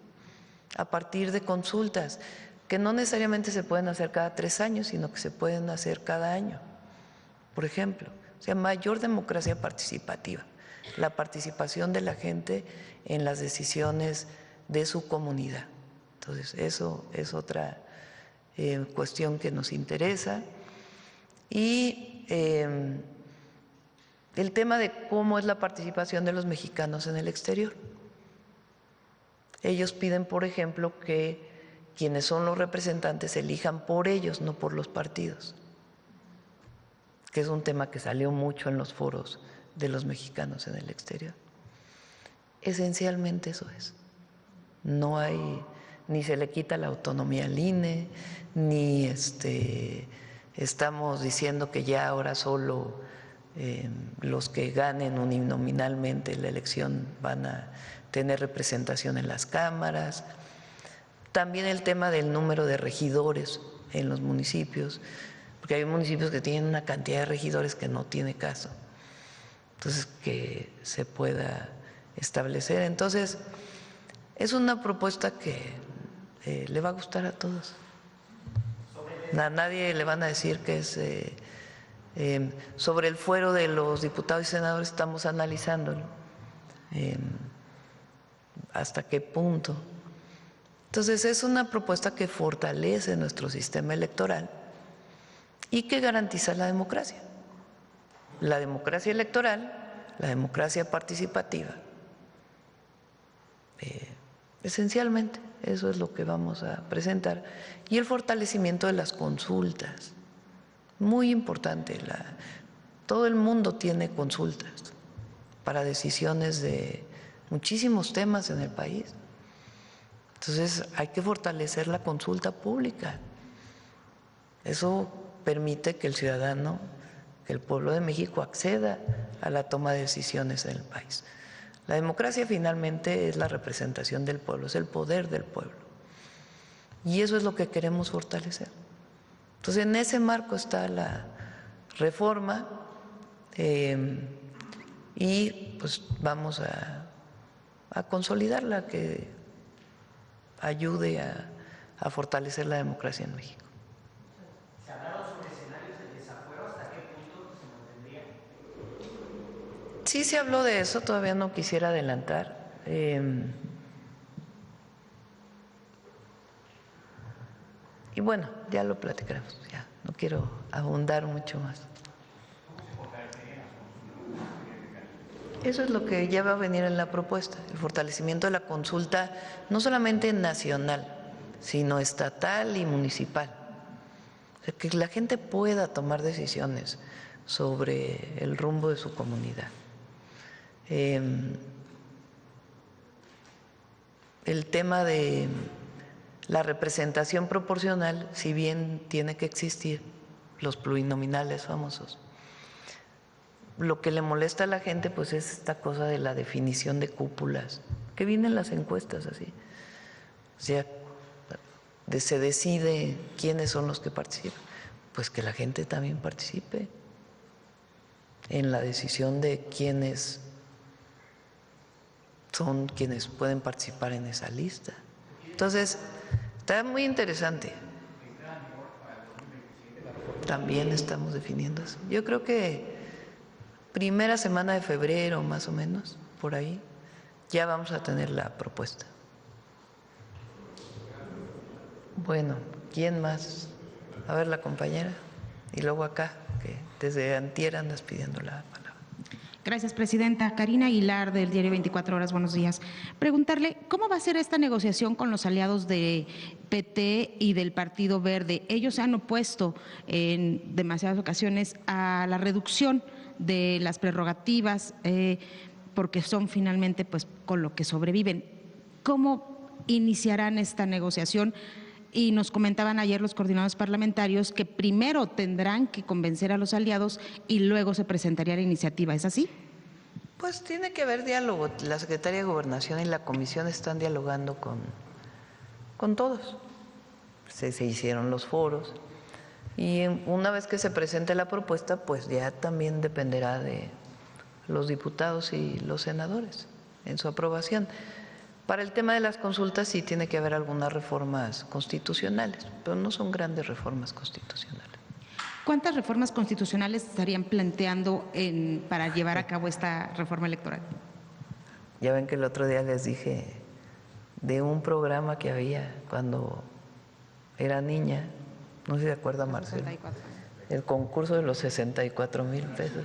a partir de consultas que no necesariamente se pueden hacer cada 3 años, sino que se pueden hacer cada año, por ejemplo. O sea, mayor democracia participativa, la participación de la gente en las decisiones de su comunidad. Entonces, eso es otra cuestión que nos interesa. Y el tema de cómo es la participación de los mexicanos en el exterior. Ellos piden, por ejemplo, que quienes son los representantes se elijan por ellos, no por los partidos, que es un tema que salió mucho en los foros de los mexicanos en el exterior. Esencialmente eso es. No hay, ni se le quita la autonomía al INE, ni estamos diciendo que ya ahora solo los que ganen uninominalmente la elección van a tener representación en las cámaras. También el tema del número de regidores en los municipios, porque hay municipios que tienen una cantidad de regidores que no tiene caso. Entonces, que se pueda establecer. Entonces, es una propuesta que le va a gustar a todos. A nadie le van a decir que es… sobre el fuero de los diputados y senadores estamos analizándolo. ¿Hasta qué punto? Entonces, es una propuesta que fortalece nuestro sistema electoral y que garantiza la democracia electoral, la democracia participativa. Esencialmente, eso es lo que vamos a presentar. Y el fortalecimiento de las consultas, muy importante. Todo el mundo tiene consultas para decisiones de muchísimos temas en el país. Entonces, hay que fortalecer la consulta pública. Eso permite que el ciudadano, que el pueblo de México acceda a la toma de decisiones en el país. La democracia finalmente es la representación del pueblo, es el poder del pueblo. Y eso es lo que queremos fortalecer. Entonces, en ese marco está la reforma y pues vamos a consolidarla, que ayude a fortalecer la democracia en México. ¿Se ha hablado sobre escenarios de desafuero? ¿Hasta qué punto se mantendría? Sí se habló de eso, todavía no quisiera adelantar. Y bueno, ya lo platicaremos, ya no quiero abundar mucho más. Eso es lo que ya va a venir en la propuesta, el fortalecimiento de la consulta, no solamente nacional, sino estatal y municipal. O sea, que la gente pueda tomar decisiones sobre el rumbo de su comunidad. El tema de la representación proporcional, si bien tiene que existir, los plurinominales famosos, lo que le molesta a la gente pues es esta cosa de la definición de cúpulas, que vienen las encuestas así. O sea, se decide quiénes son los que participan, pues que la gente también participe en la decisión de quiénes son quienes pueden participar en esa lista. Entonces, está muy interesante. También estamos definiendo eso. Yo creo que primera semana de febrero, más o menos, por ahí, ya vamos a tener la propuesta. Bueno, ¿quién más? A ver, la compañera. Y luego acá, que desde antier andas pidiendo la palabra. Gracias, presidenta. Karina Aguilar, del diario 24 Horas, buenos días. Preguntarle, ¿cómo va a ser esta negociación con los aliados de PT y del Partido Verde? Ellos se han opuesto en demasiadas ocasiones a la reducción de las prerrogativas, porque son finalmente pues con lo que sobreviven. ¿Cómo iniciarán esta negociación? Y nos comentaban ayer los coordinadores parlamentarios que primero tendrán que convencer a los aliados y luego se presentaría la iniciativa. ¿Es así? Pues tiene que haber diálogo. La Secretaría de Gobernación y la Comisión están dialogando con todos. Se hicieron los foros y una vez que se presente la propuesta, pues ya también dependerá de los diputados y los senadores en su aprobación. Para el tema de las consultas sí tiene que haber algunas reformas constitucionales, pero no son grandes reformas constitucionales. ¿Cuántas reformas constitucionales estarían planteando para llevar a cabo esta reforma electoral? Ya ven que el otro día les dije de un programa que había cuando era niña, no sé si se acuerda Marcelo, 64. El concurso de los 64,000 pesos.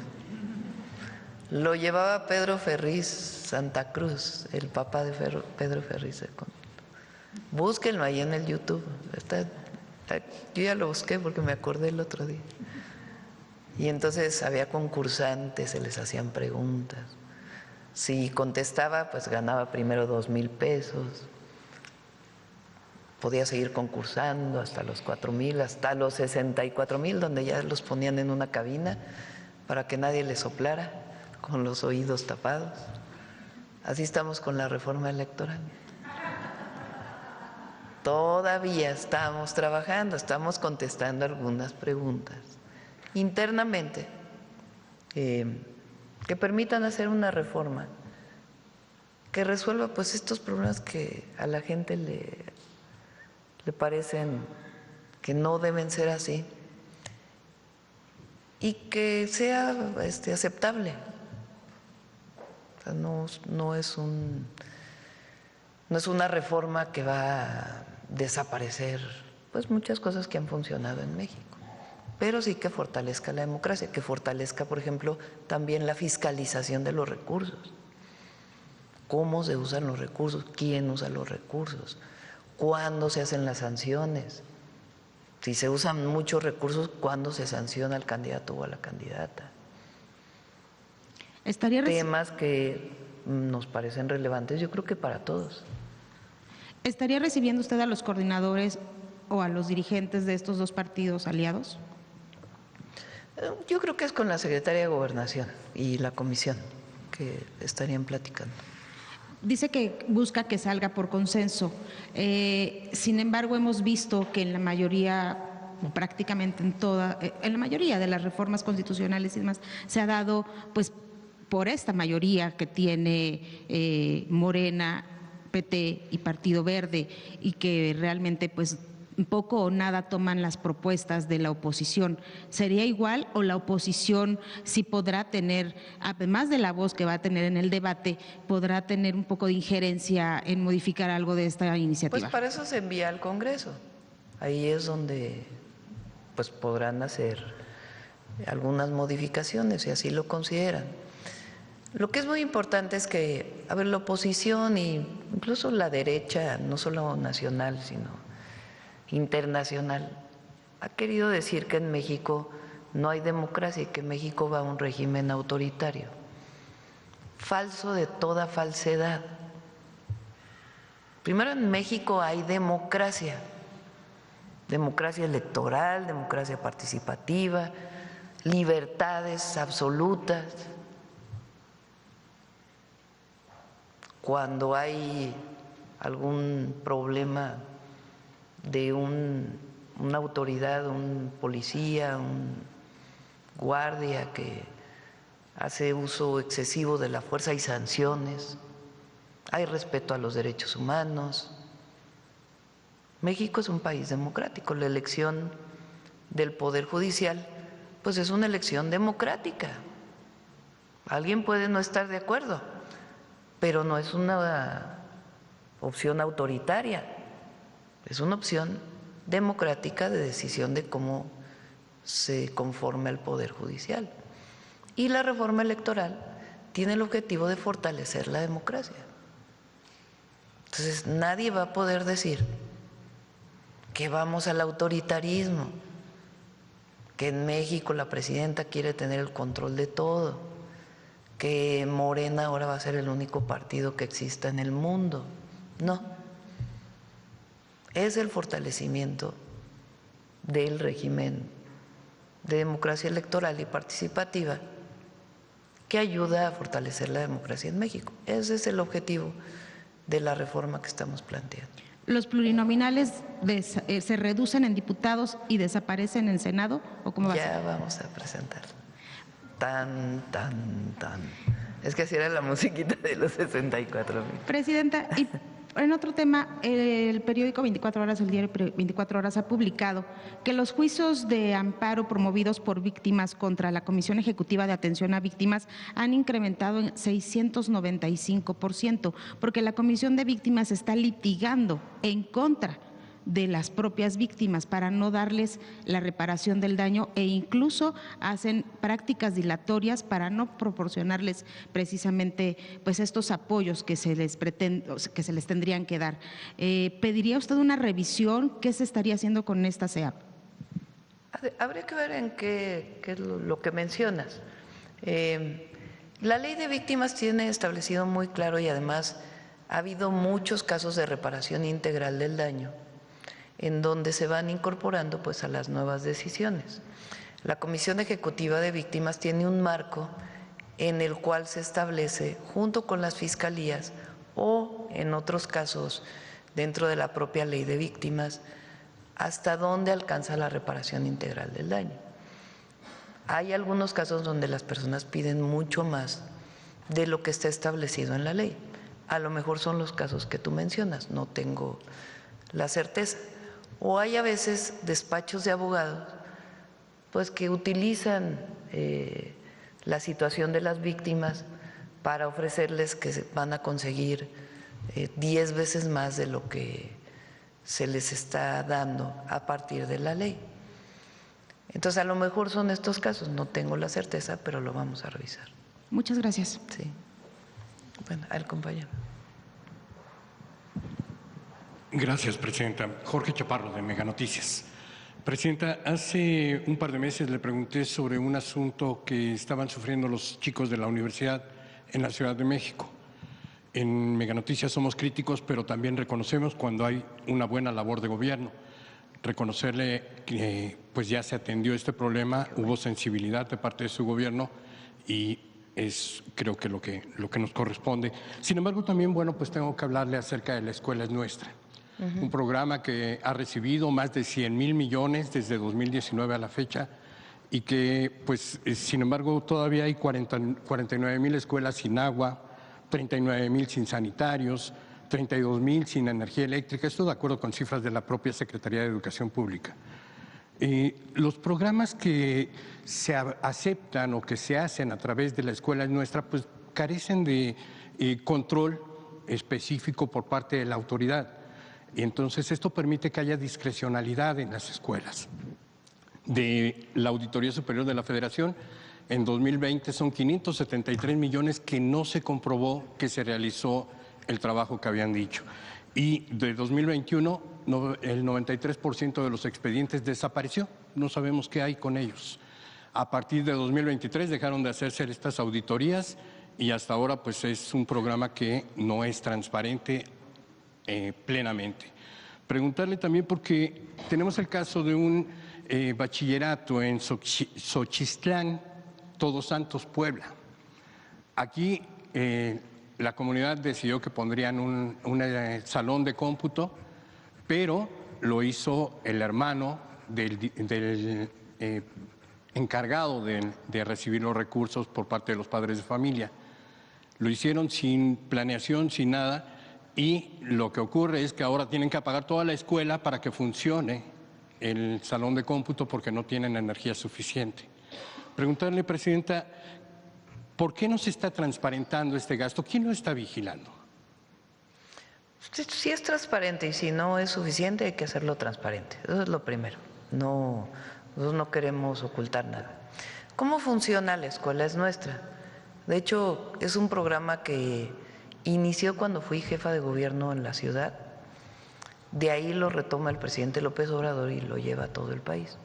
Lo llevaba Pedro Ferriz Santa Cruz, el papá de Pedro Ferriz. Búsquenlo ahí en el YouTube. Yo ya lo busqué porque me acordé el otro día. Y entonces había concursantes, se les hacían preguntas. Si contestaba, pues ganaba primero 2,000 pesos. Podía seguir concursando hasta los 4,000, hasta los 64,000, donde ya los ponían en una cabina para que nadie les soplara, con los oídos tapados. Así estamos con la reforma electoral. Todavía estamos trabajando, estamos contestando algunas preguntas internamente que permitan hacer una reforma que resuelva pues estos problemas que a la gente le parecen que no deben ser así y que sea aceptable. O sea, no es una reforma que va a desaparecer pues muchas cosas que han funcionado en México, pero sí que fortalezca la democracia, que fortalezca, por ejemplo, también la fiscalización de los recursos. ¿Cómo se usan los recursos? ¿Quién usa los recursos? ¿Cuándo se hacen las sanciones? Si se usan muchos recursos, ¿cuándo se sanciona al candidato o a la candidata? Temas que nos parecen relevantes, yo creo que para todos. ¿Estaría recibiendo usted a los coordinadores o a los dirigentes de estos dos partidos aliados? Yo creo que es con la Secretaría de Gobernación y la Comisión que estarían platicando. Dice que busca que salga por consenso. Sin embargo, hemos visto que en la mayoría, prácticamente en la mayoría de las reformas constitucionales y demás, se ha dado pues por esta mayoría que tiene Morena, PT y Partido Verde, y que realmente pues poco o nada toman las propuestas de la oposición. ¿Sería igual o la oposición sí podrá tener, además de la voz que va a tener en el debate, podrá tener un poco de injerencia en modificar algo de esta iniciativa? Pues para eso se envía al Congreso. Ahí es donde pues podrán hacer algunas modificaciones si así lo consideran. Lo que es muy importante es que, a ver, la oposición e incluso la derecha, no solo nacional, sino internacional, ha querido decir que en México no hay democracia y que México va a un régimen autoritario. Falso de toda falsedad. Primero, en México hay democracia, democracia electoral, democracia participativa, libertades absolutas. Cuando hay algún problema de una autoridad, un policía, un guardia que hace uso excesivo de la fuerza, hay sanciones, hay respeto a los derechos humanos. México es un país democrático, la elección del Poder Judicial pues es una elección democrática. Alguien puede no estar de acuerdo, pero no es una opción autoritaria, es una opción democrática de decisión de cómo se conforma el Poder Judicial. Y la reforma electoral tiene el objetivo de fortalecer la democracia. Entonces, nadie va a poder decir que vamos al autoritarismo, que en México la presidenta quiere tener el control de todo, que Morena ahora va a ser el único partido que exista en el mundo. No. Es el fortalecimiento del régimen de democracia electoral y participativa que ayuda a fortalecer la democracia en México. Ese es el objetivo de la reforma que estamos planteando. ¿Los plurinominales se reducen en diputados y desaparecen en Senado? ¿O cómo va a ser? Ya vamos a presentar. Es que así era la musiquita de los 64,000. Presidenta, y en otro tema, el periódico 24 Horas, el diario 24 Horas ha publicado que los juicios de amparo promovidos por víctimas contra la Comisión Ejecutiva de Atención a Víctimas han incrementado en 695%, porque la Comisión de Víctimas está litigando en contra de las propias víctimas para no darles la reparación del daño e incluso hacen prácticas dilatorias para no proporcionarles precisamente pues estos apoyos que se les tendrían que dar. ¿Pediría usted una revisión? ¿Qué se estaría haciendo con esta CEAP? Habría que ver en qué es lo que mencionas. La ley de víctimas tiene establecido muy claro y además ha habido muchos casos de reparación integral del daño en donde se van incorporando pues a las nuevas decisiones. La Comisión Ejecutiva de Víctimas tiene un marco en el cual se establece junto con las fiscalías o en otros casos dentro de la propia ley de víctimas hasta dónde alcanza la reparación integral del daño. Hay algunos casos donde las personas piden mucho más de lo que está establecido en la ley. A lo mejor son los casos que tú mencionas, no tengo la certeza. O hay a veces despachos de abogados pues que utilizan la situación de las víctimas para ofrecerles que van a conseguir 10 veces más de lo que se les está dando a partir de la ley. Entonces a lo mejor son estos casos, no tengo la certeza, pero lo vamos a revisar. Muchas gracias. Sí. Bueno, al compañero. Gracias, Presidenta. Jorge Chaparro, de Mega Noticias. Presidenta, hace un par de meses le pregunté sobre un asunto que estaban sufriendo los chicos de la universidad en la Ciudad de México. En Mega Noticias somos críticos, pero también reconocemos cuando hay una buena labor de gobierno. Reconocerle que pues ya se atendió este problema, hubo sensibilidad de parte de su gobierno y es creo que lo que nos corresponde. Sin embargo, también, bueno, pues tengo que hablarle acerca de La Escuela es Nuestra. Un programa que ha recibido más de 100,000 millones desde 2019 a la fecha y que, pues, sin embargo, todavía hay 49,000 escuelas sin agua, 39,000 sin sanitarios, 32,000 sin energía eléctrica. Esto de acuerdo con cifras de la propia Secretaría de Educación Pública. Los programas que se aceptan o que se hacen a través de La Escuela es Nuestra, pues carecen de control específico por parte de la autoridad. Y entonces esto permite que haya discrecionalidad en las escuelas. De la Auditoría Superior de la Federación, en 2020 son 573 millones que no se comprobó que se realizó el trabajo que habían dicho. Y de 2021, el 93% de los expedientes desapareció. No sabemos qué hay con ellos. A partir de 2023 dejaron de hacerse estas auditorías y hasta ahora pues es un programa que no es transparente plenamente. Preguntarle también porque tenemos el caso de un bachillerato en Xochixtlán, Todos Santos, Puebla. Aquí la comunidad decidió que pondrían un salón de cómputo, pero lo hizo el hermano del encargado de recibir los recursos por parte de los padres de familia. Lo hicieron sin planeación, sin nada. Y lo que ocurre es que ahora tienen que apagar toda la escuela para que funcione el salón de cómputo porque no tienen energía suficiente. Preguntarle, Presidenta, ¿Por qué no se está transparentando este gasto? ¿Quién lo está vigilando? Sí es transparente y si no es suficiente hay que hacerlo transparente. Eso es lo primero. Nosotros no queremos ocultar nada. ¿Cómo funciona la escuela? Es nuestra. De hecho, es un programa que inició cuando fui jefa de gobierno en la ciudad. De ahí lo retoma el presidente López Obrador y lo lleva a todo el país.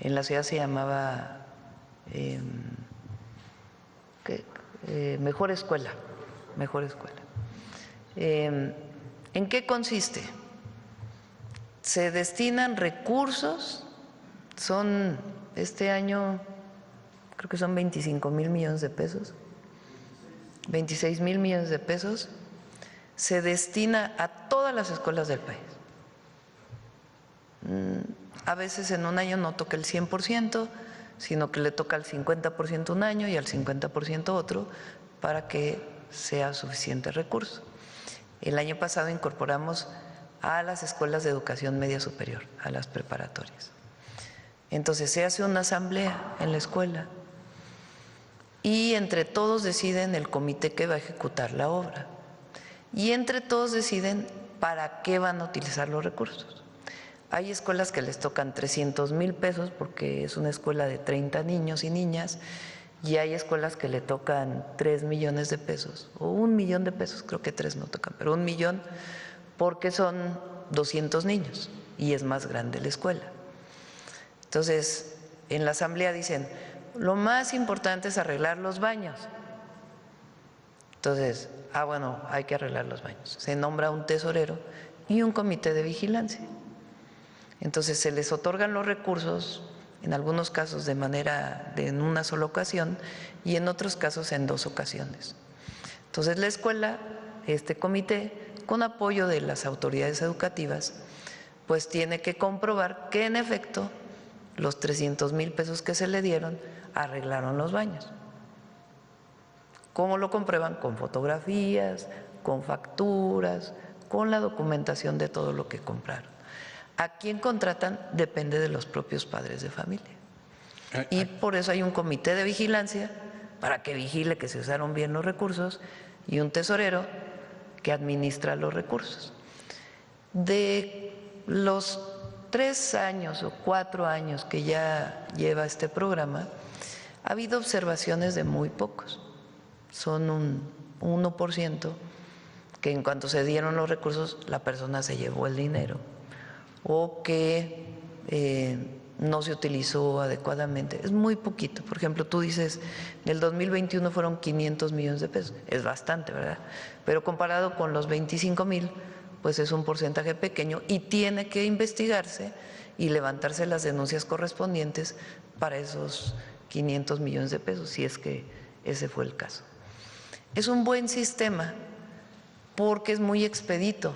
En la ciudad se llamaba Mejor Escuela. Mejor Escuela. ¿En qué consiste? Se destinan recursos, este año creo que son 25,000 millones de pesos, 26,000 millones de pesos, se destina a todas las escuelas del país. A veces en un año no toca el 100%, sino que le toca al 50% un año y al 50% otro para que sea suficiente recurso. El año pasado incorporamos a las escuelas de educación media superior, a las preparatorias. Entonces se hace una asamblea en la escuela y entre todos deciden el comité que va a ejecutar la obra y entre todos deciden para qué van a utilizar los recursos. Hay escuelas que les tocan 300,000 pesos porque es una escuela de 30 niños y niñas y hay escuelas que le tocan 3 millones de pesos o 1 millón de pesos, creo que 3 no tocan, pero 1 millón porque son 200 niños y es más grande la escuela. Entonces, en la asamblea dicen, lo más importante es arreglar los baños. Entonces, bueno, hay que arreglar los baños. Se nombra un tesorero y un comité de vigilancia. Entonces, se les otorgan los recursos, en algunos casos en una sola ocasión y en otros casos en 2 ocasiones. Entonces, la escuela, este comité, con apoyo de las autoridades educativas, pues tiene que comprobar que en efecto los 300,000 pesos que se le dieron arreglaron los baños. ¿Cómo lo comprueban? Con fotografías, con facturas, con la documentación de todo lo que compraron. ¿A quién contratan? Depende de los propios padres de familia. Y por eso hay un comité de vigilancia para que vigile que se usaron bien los recursos y un tesorero que administra los recursos. De los 3 años o 4 años que ya lleva este programa, ha habido observaciones de muy pocos. Son un 1% que en cuanto se dieron los recursos, la persona se llevó el dinero o que no se utilizó adecuadamente. Es muy poquito. Por ejemplo, tú dices, en el 2021 fueron 500 millones de pesos. Es bastante, ¿verdad? Pero comparado con los 25,000, pues es un porcentaje pequeño y tiene que investigarse y levantarse las denuncias correspondientes para esos 500 millones de pesos, si es que ese fue el caso. Es un buen sistema porque es muy expedito.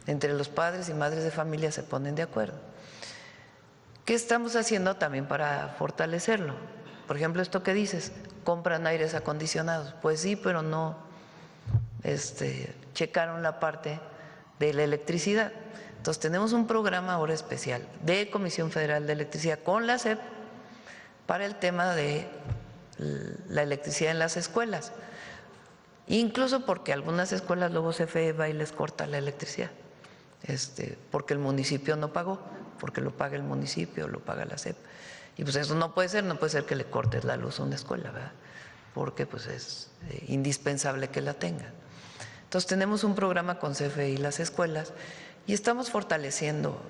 Entre los padres y madres de familia se ponen de acuerdo. ¿Qué estamos haciendo también para fortalecerlo? Por ejemplo, esto que dices, compran aires acondicionados. Pues sí, pero no checaron la parte de la electricidad. Entonces tenemos un programa ahora especial de Comisión Federal de Electricidad con la SEP para el tema de la electricidad en las escuelas. Incluso porque algunas escuelas luego CFE va y les corta la electricidad, porque el municipio no pagó, porque lo paga el municipio, lo paga la SEP. Y pues eso no puede ser que le cortes la luz a una escuela, ¿verdad? Porque pues es indispensable que la tengan. Entonces tenemos un programa con CFE y las escuelas y estamos fortaleciendo,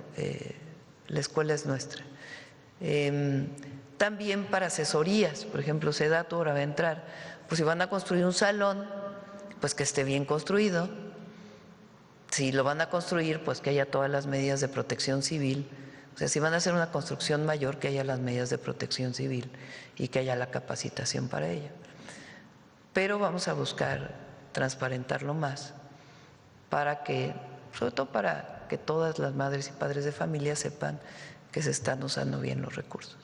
la escuela es nuestra. También para asesorías, por ejemplo, SEDATU ahora va a entrar, pues si van a construir un salón, pues que esté bien construido. Si lo van a construir, pues que haya todas las medidas de protección civil. O sea, si van a hacer una construcción mayor, que haya las medidas de protección civil y que haya la capacitación para ello. Pero vamos a buscar transparentarlo más para que, sobre todo para que todas las madres y padres de familia sepan que se están usando bien los recursos.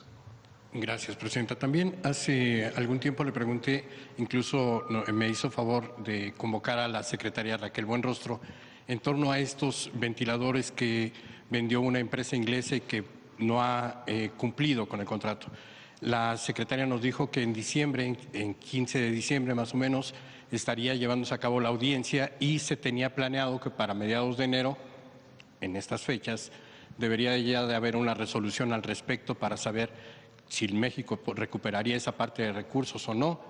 Gracias, Presidenta. También hace algún tiempo le pregunté, incluso me hizo favor de convocar a la secretaria Raquel Buenrostro en torno a estos ventiladores que vendió una empresa inglesa y que no ha cumplido con el contrato. La secretaria nos dijo que en diciembre, en 15 de diciembre más o menos, estaría llevándose a cabo la audiencia y se tenía planeado que para mediados de enero, en estas fechas, debería ya de haber una resolución al respecto para saber si México recuperaría esa parte de recursos o no.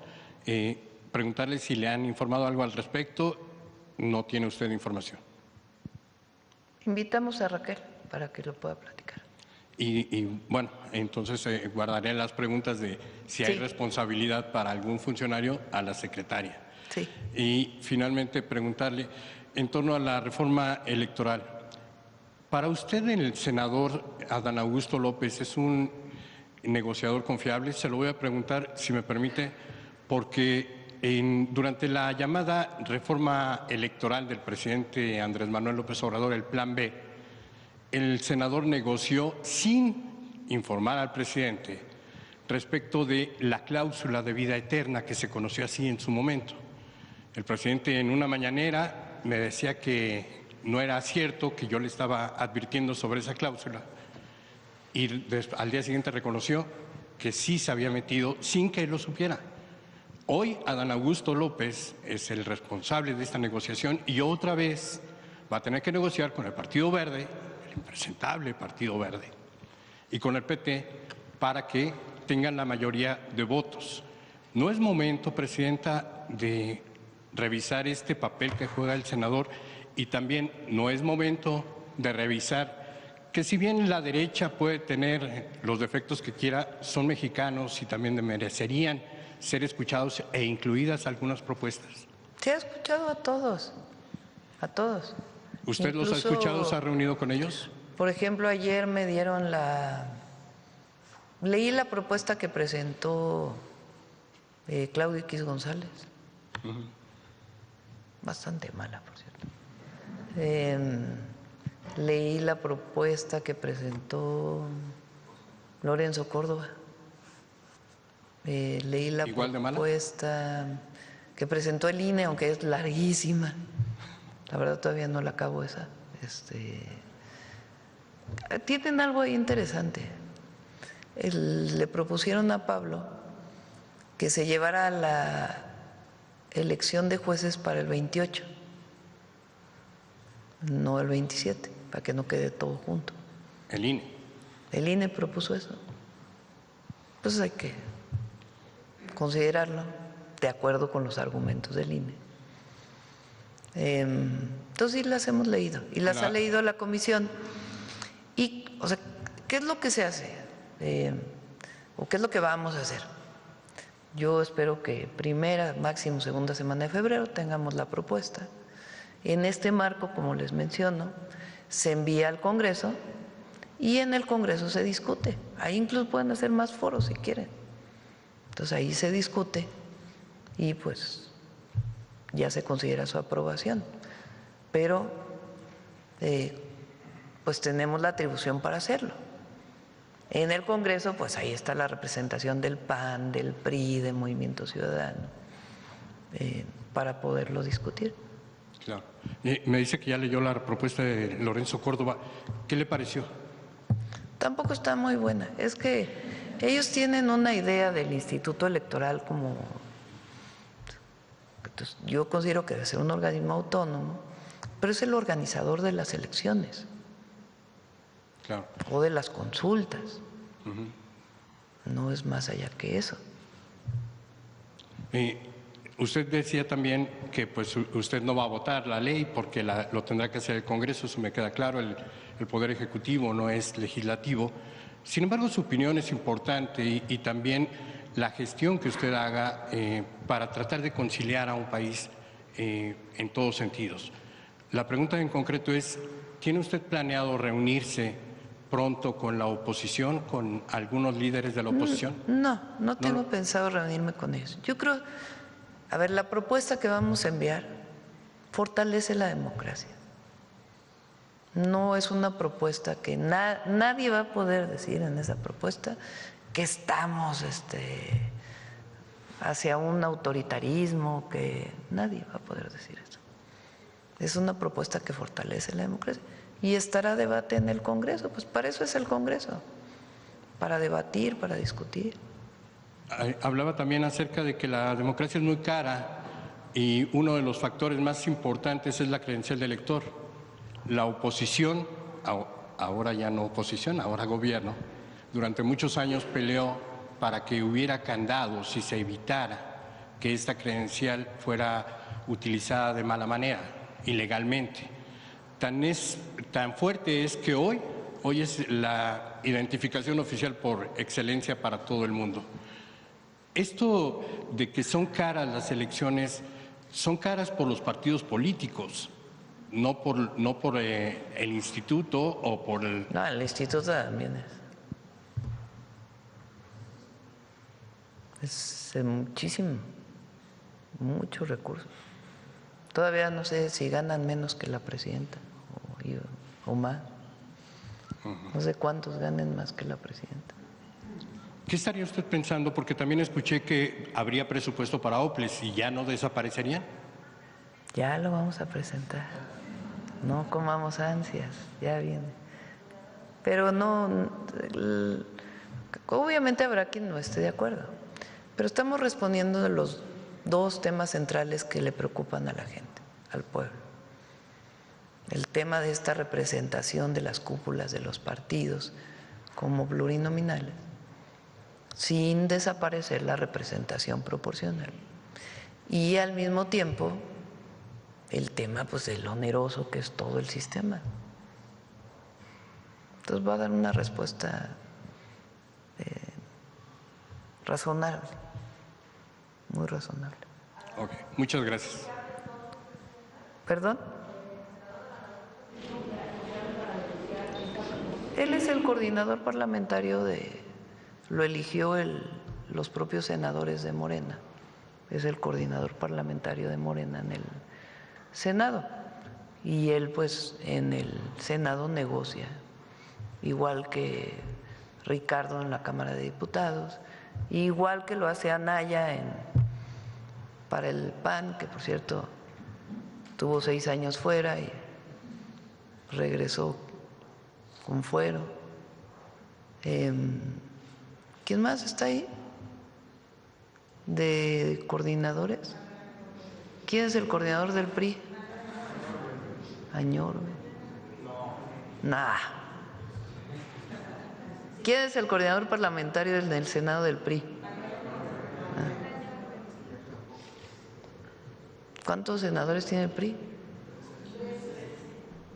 Preguntarle si le han informado algo al respecto. No tiene usted información. Invitamos a Raquel para que lo pueda platicar. Y bueno, entonces guardaré las preguntas de si hay responsabilidad para algún funcionario a la secretaria. Sí. Y finalmente preguntarle en torno a la reforma electoral. Para usted el senador Adán Augusto López es un negociador confiable. Se lo voy a preguntar, si me permite, porque durante la llamada reforma electoral del presidente Andrés Manuel López Obrador, el Plan B, el senador negoció sin informar al presidente respecto de la cláusula de vida eterna que se conoció así en su momento. El presidente en una mañanera me decía que no era cierto, que yo le estaba advirtiendo sobre esa cláusula, y al día siguiente reconoció que sí se había metido sin que él lo supiera. Hoy Adán Augusto López es el responsable de esta negociación y otra vez va a tener que negociar con el Partido Verde, el impresentable Partido Verde, y con el PT para que tengan la mayoría de votos. No es momento, Presidenta, de revisar este papel que juega el senador, y también no es momento de revisar que, si bien la derecha puede tener los defectos que quiera, son mexicanos y también merecerían ser escuchados e incluidas algunas propuestas. Se ha escuchado a todos, a todos. ¿Usted los ha escuchado? ¿Se ha reunido con ellos? Por ejemplo, ayer me dieron leí la propuesta que presentó Claudio X González. Bastante mala, por cierto. Leí la propuesta que presentó Lorenzo Córdoba. Leí la propuesta que presentó el INE, aunque es larguísima. La verdad todavía no la acabo esa. Tienen algo ahí interesante. Le propusieron a Pablo que se llevara la elección de jueces para el 28, no el 27, para que no quede todo junto. El INE. El INE propuso eso. Entonces hay que considerarlo de acuerdo con los argumentos del INE. Entonces sí las hemos leído y las ha leído la comisión. Y, o sea, ¿qué es lo que se hace? ¿O qué es lo que vamos a hacer? Yo espero que primera, máximo segunda semana de febrero tengamos la propuesta. En este marco, como les menciono, se envía al Congreso y en el Congreso se discute. Ahí incluso pueden hacer más foros si quieren. Entonces ahí se discute y pues ya se considera su aprobación. Pero pues tenemos la atribución para hacerlo. En el Congreso, pues ahí está la representación del PAN, del PRI, de Movimiento Ciudadano, para poderlo discutir. Claro. Me dice que ya leyó la propuesta de Lorenzo Córdoba. ¿Qué le pareció? Tampoco está muy buena. Es que ellos tienen una idea del Instituto Electoral como... Entonces, yo considero que debe ser un organismo autónomo, pero es el organizador de las elecciones. Claro. O de las consultas. No es más allá que eso. Usted decía también que pues usted no va a votar la ley porque lo tendrá que hacer el Congreso, eso me queda claro, el Poder Ejecutivo no es legislativo. Sin embargo, su opinión es importante y también la gestión que usted haga para tratar de conciliar a un país en todos sentidos. La pregunta en concreto es, ¿tiene usted planeado reunirse pronto con la oposición, con algunos líderes de la oposición? No tengo pensado reunirme con ellos. Yo creo, a ver, la propuesta que vamos a enviar fortalece la democracia. No es una propuesta que nadie va a poder decir en esa propuesta que estamos hacia un autoritarismo, que nadie va a poder decir eso. Es una propuesta que fortalece la democracia. Y estará a debate en el Congreso, pues para eso es el Congreso, para debatir, para discutir. hablaba también acerca de que la democracia es muy cara y uno de los factores más importantes es la credencial del elector. La oposición, ahora ya no oposición, ahora gobierno, durante muchos años peleó para que hubiera candados y se evitara que esta credencial fuera utilizada de mala manera, ilegalmente. Tan fuerte es que hoy es la identificación oficial por excelencia para todo el mundo. Esto de que son caras las elecciones, son caras por los partidos políticos, no por el instituto o por el... No, el instituto también es muchísimo, muchos recursos. Todavía no sé si ganan menos que la presidenta o más. No sé cuántos ganen más que la presidenta. ¿Qué estaría usted pensando? Porque también escuché que habría presupuesto para OPLES y ya no desaparecerían. Ya lo vamos a presentar. No comamos ansias, ya viene. Pero no, obviamente habrá quien no esté de acuerdo. Pero estamos respondiendo de los dos temas centrales que le preocupan a la gente, al pueblo. El tema de esta representación de las cúpulas de los partidos como plurinominales, sin desaparecer la representación proporcional. Y al mismo tiempo, el tema pues del oneroso que es todo el sistema. Entonces va a dar una respuesta razonable, muy razonable. Ok, muchas gracias. ¿Perdón? Él es el coordinador parlamentario lo eligió los propios senadores de Morena. Es el coordinador parlamentario de Morena en el Senado. Y él pues en el Senado negocia, igual que Ricardo en la Cámara de Diputados, igual que lo hace Anaya para el PAN, que por cierto tuvo 6 años fuera y regresó con fuero. ¿Quién más está ahí? ¿De coordinadores? ¿Quién es el coordinador del PRI? Añor. Nah. ¿Quién es el coordinador parlamentario del Senado del PRI? ¿Cuántos senadores tiene el PRI?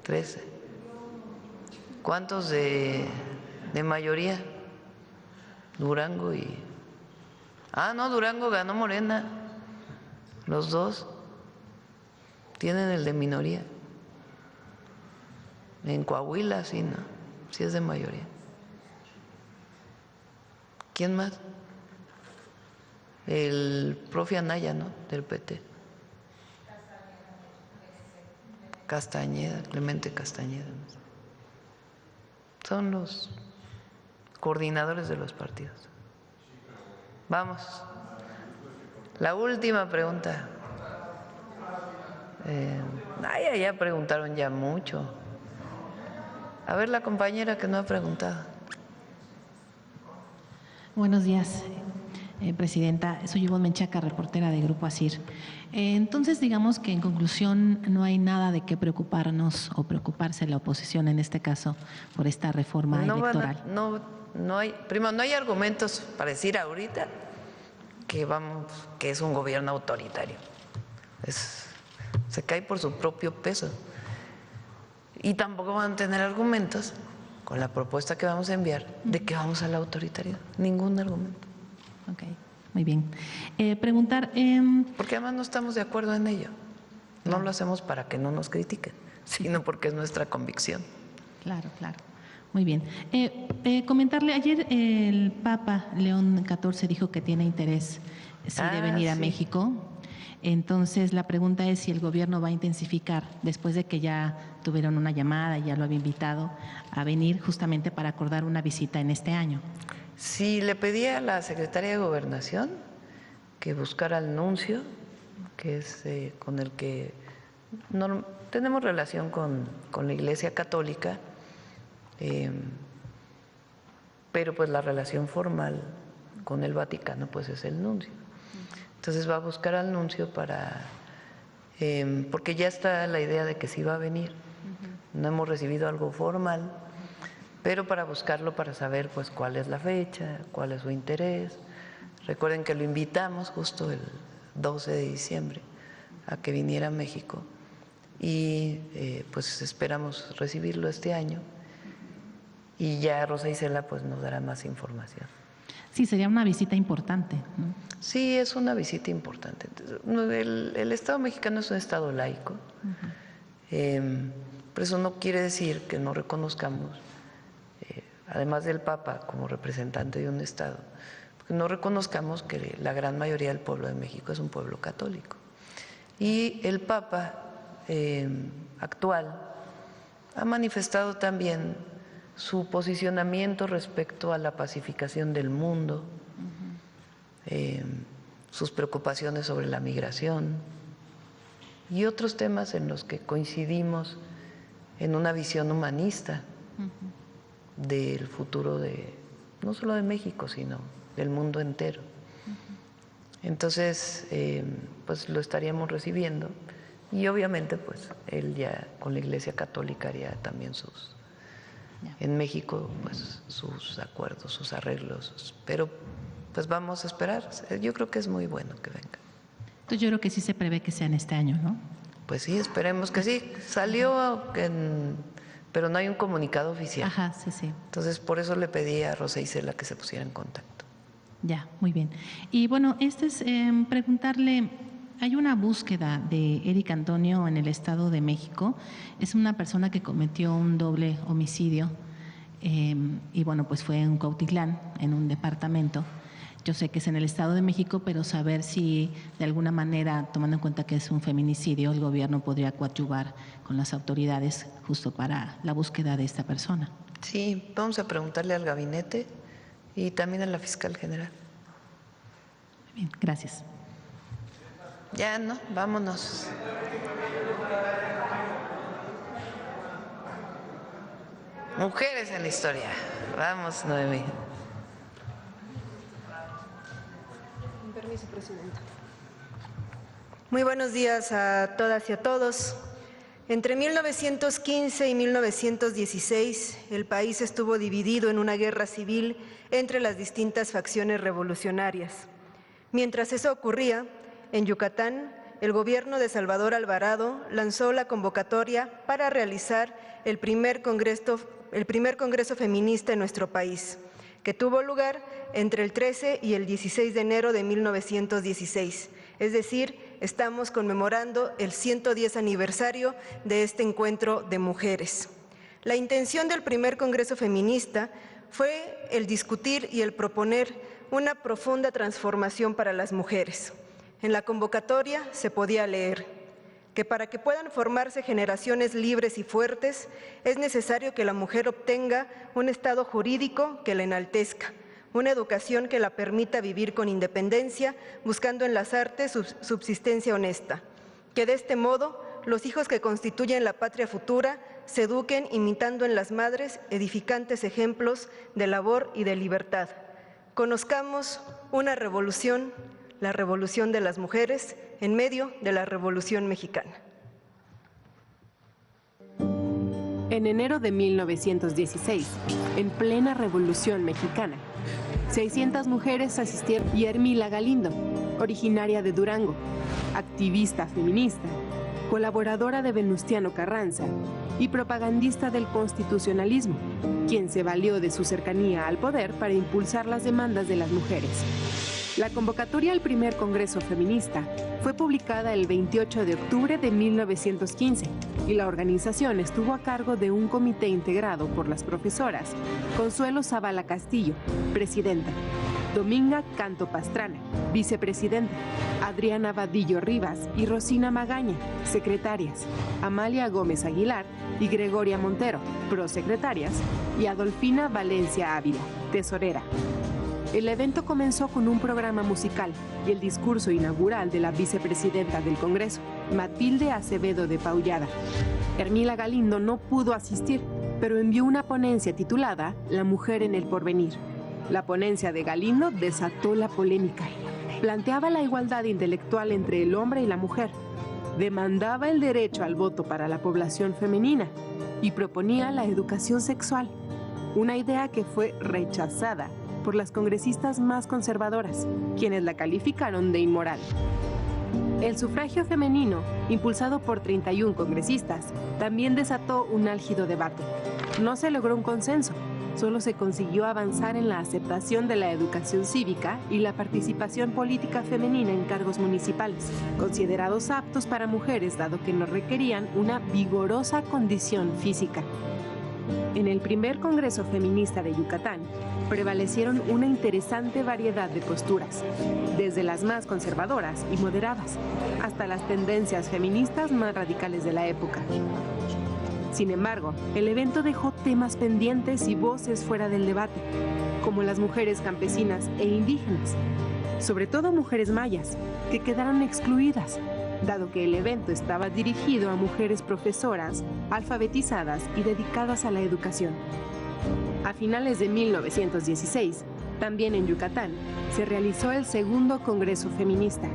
13. ¿Cuántos de mayoría? Durango y... no, Durango ganó Morena. Los dos tienen el de minoría. En Coahuila sí, no, sí es de mayoría. ¿Quién más? El profe Anaya, ¿no? Del PT. Castañeda, Clemente Castañeda. Son los coordinadores de los partidos. Vamos. La última pregunta. Ya preguntaron ya mucho. A ver, la compañera que no ha preguntado. Buenos días, Presidenta. Soy Ivonne Menchaca, reportera de Grupo ASIR. Entonces, digamos que en conclusión no hay nada de qué preocuparnos o preocuparse la oposición en este caso por esta reforma electoral. No hay argumentos para decir ahorita que es un gobierno autoritario. Se cae por su propio peso. Y tampoco van a tener argumentos con la propuesta que vamos a enviar de que vamos a la autoritaria. Ningún argumento. Ok, muy bien. Preguntar... Porque además no estamos de acuerdo en ello. No lo hacemos para que no nos critiquen, sino porque es nuestra convicción. Claro. Muy bien. Comentarle, ayer el Papa León XIV dijo que tiene interés de venir a México. Entonces, la pregunta es si el gobierno va a intensificar, después de que ya tuvieron una llamada y ya lo había invitado a venir justamente para acordar una visita en este año. Sí, le pedí a la secretaria de Gobernación que buscara al nuncio, que es con el que tenemos relación con la Iglesia Católica, pero pues la relación formal con el Vaticano, pues es el nuncio. Entonces va a buscar al nuncio para, porque ya está la idea de que sí va a venir. No hemos recibido algo formal, pero para buscarlo, para saber pues cuál es la fecha, cuál es su interés. Recuerden que lo invitamos justo el 12 de diciembre a que viniera a México y pues esperamos recibirlo este año y ya Rosa Isela pues nos dará más información. Sí, sería una visita importante, ¿no? Sí, es una visita importante. El Estado mexicano es un Estado laico, pero eso no quiere decir que no reconozcamos, además del Papa como representante de un Estado, que no reconozcamos que la gran mayoría del pueblo de México es un pueblo católico. Y el Papa actual ha manifestado también su posicionamiento respecto a la pacificación del mundo, sus preocupaciones sobre la migración y otros temas en los que coincidimos en una visión humanista del futuro de no solo de México, sino del mundo entero. Entonces, pues lo estaríamos recibiendo y obviamente pues él ya con la Iglesia Católica haría también en México pues sus acuerdos, sus arreglos, pero pues vamos a esperar. Yo creo que es muy bueno que venga. Entonces yo creo que sí se prevé que sea en este año, ¿no? Pues sí, esperemos que sí. Salió, pero no hay un comunicado oficial. Ajá, sí, sí. Entonces por eso le pedí a Rosa Isela que se pusiera en contacto. Ya, muy bien. Y bueno, preguntarle, hay una búsqueda de Eric Antonio en el Estado de México. Es una persona que cometió un doble homicidio y bueno, pues fue en Cuautitlán, en un departamento. Yo sé que es en el Estado de México, pero saber si de alguna manera, tomando en cuenta que es un feminicidio, el gobierno podría coadyuvar con las autoridades justo para la búsqueda de esta persona. Sí, vamos a preguntarle al gabinete y también a la fiscal general. Bien, gracias. Ya, ¿no? Vámonos. Mujeres en la historia. Vamos, Noemí. Con permiso, Presidenta. Muy buenos días a todas y a todos. Entre 1915 y 1916, el país estuvo dividido en una guerra civil entre las distintas facciones revolucionarias. Mientras eso ocurría, en Yucatán, el gobierno de Salvador Alvarado lanzó la convocatoria para realizar el primer congreso feminista en nuestro país, que tuvo lugar entre el 13 y el 16 de enero de 1916, es decir, estamos conmemorando el 110 aniversario de este encuentro de mujeres. La intención del primer Congreso Feminista fue el discutir y el proponer una profunda transformación para las mujeres. En la convocatoria se podía leer que para que puedan formarse generaciones libres y fuertes, es necesario que la mujer obtenga un estado jurídico que la enaltezca, una educación que la permita vivir con independencia, buscando en las artes su subsistencia honesta, que de este modo los hijos que constituyen la patria futura se eduquen imitando en las madres edificantes ejemplos de labor y de libertad. Conozcamos una revolución, la revolución de las mujeres, en medio de la Revolución Mexicana. En enero de 1916, en plena Revolución Mexicana, 600 mujeres asistieron y Ermila Galindo, originaria de Durango, activista feminista, colaboradora de Venustiano Carranza y propagandista del constitucionalismo, quien se valió de su cercanía al poder para impulsar las demandas de las mujeres. La convocatoria al primer Congreso Feminista fue publicada el 28 de octubre de 1915 y la organización estuvo a cargo de un comité integrado por las profesoras Consuelo Zavala Castillo, presidenta, Dominga Canto Pastrana, vicepresidenta, Adriana Vadillo Rivas y Rosina Magaña, secretarias, Amalia Gómez Aguilar y Gregoria Montero, prosecretarias, y Adolfina Valencia Ávila, tesorera. El evento comenzó con un programa musical y el discurso inaugural de la vicepresidenta del Congreso, Matilde Acevedo de Paullada. Ermila Galindo no pudo asistir, pero envió una ponencia titulada La mujer en el porvenir, La ponencia de Galindo desató la polémica. Planteaba la igualdad intelectual entre el hombre y la mujer, demandaba el derecho al voto para la población femenina y proponía la educación sexual, una idea que fue rechazada por las congresistas más conservadoras, quienes la calificaron de inmoral. El sufragio femenino, impulsado por 31 congresistas, también desató un álgido debate. No se logró un consenso, solo se consiguió avanzar en la aceptación de la educación cívica y la participación política femenina en cargos municipales, considerados aptos para mujeres dado que no requerían una vigorosa condición física. En el primer Congreso Feminista de Yucatán, prevalecieron una interesante variedad de posturas, desde las más conservadoras y moderadas, hasta las tendencias feministas más radicales de la época. Sin embargo, el evento dejó temas pendientes y voces fuera del debate, como las mujeres campesinas e indígenas, sobre todo mujeres mayas, que quedaron excluidas, dado que el evento estaba dirigido a mujeres profesoras, alfabetizadas y dedicadas a la educación. A finales de 1916, también en Yucatán, se realizó el segundo Congreso Feminista,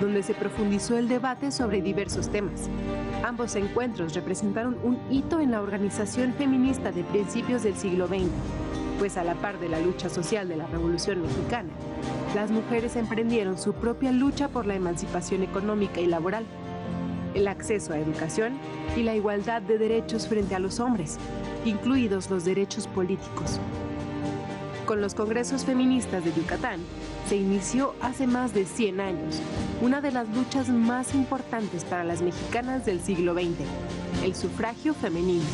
donde se profundizó el debate sobre diversos temas. Ambos encuentros representaron un hito en la organización feminista de principios del siglo XX, pues a la par de la lucha social de la Revolución Mexicana, las mujeres emprendieron su propia lucha por la emancipación económica y laboral, el acceso a educación y la igualdad de derechos frente a los hombres, incluidos los derechos políticos. Con los congresos feministas de Yucatán, se inició hace más de 100 años una de las luchas más importantes para las mexicanas del siglo XX, el sufragio femenino.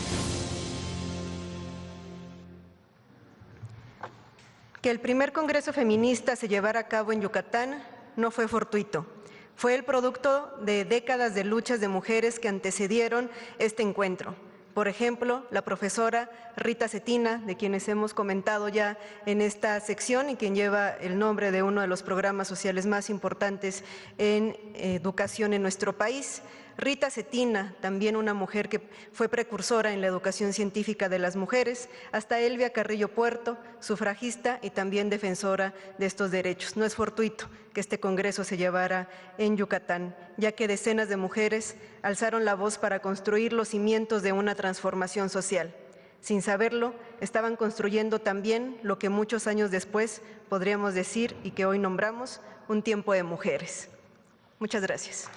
Que el primer Congreso Feminista se llevara a cabo en Yucatán no fue fortuito. Fue el producto de décadas de luchas de mujeres que antecedieron este encuentro. Por ejemplo, la profesora Rita Cetina, de quienes hemos comentado ya en esta sección y quien lleva el nombre de uno de los programas sociales más importantes en educación en nuestro país. Rita Cetina, también una mujer que fue precursora en la educación científica de las mujeres, hasta Elvia Carrillo Puerto, sufragista y también defensora de estos derechos. No es fortuito que este congreso se llevara en Yucatán, ya que decenas de mujeres alzaron la voz para construir los cimientos de una transformación social. Sin saberlo, estaban construyendo también lo que muchos años después podríamos decir y que hoy nombramos un tiempo de mujeres. Muchas gracias.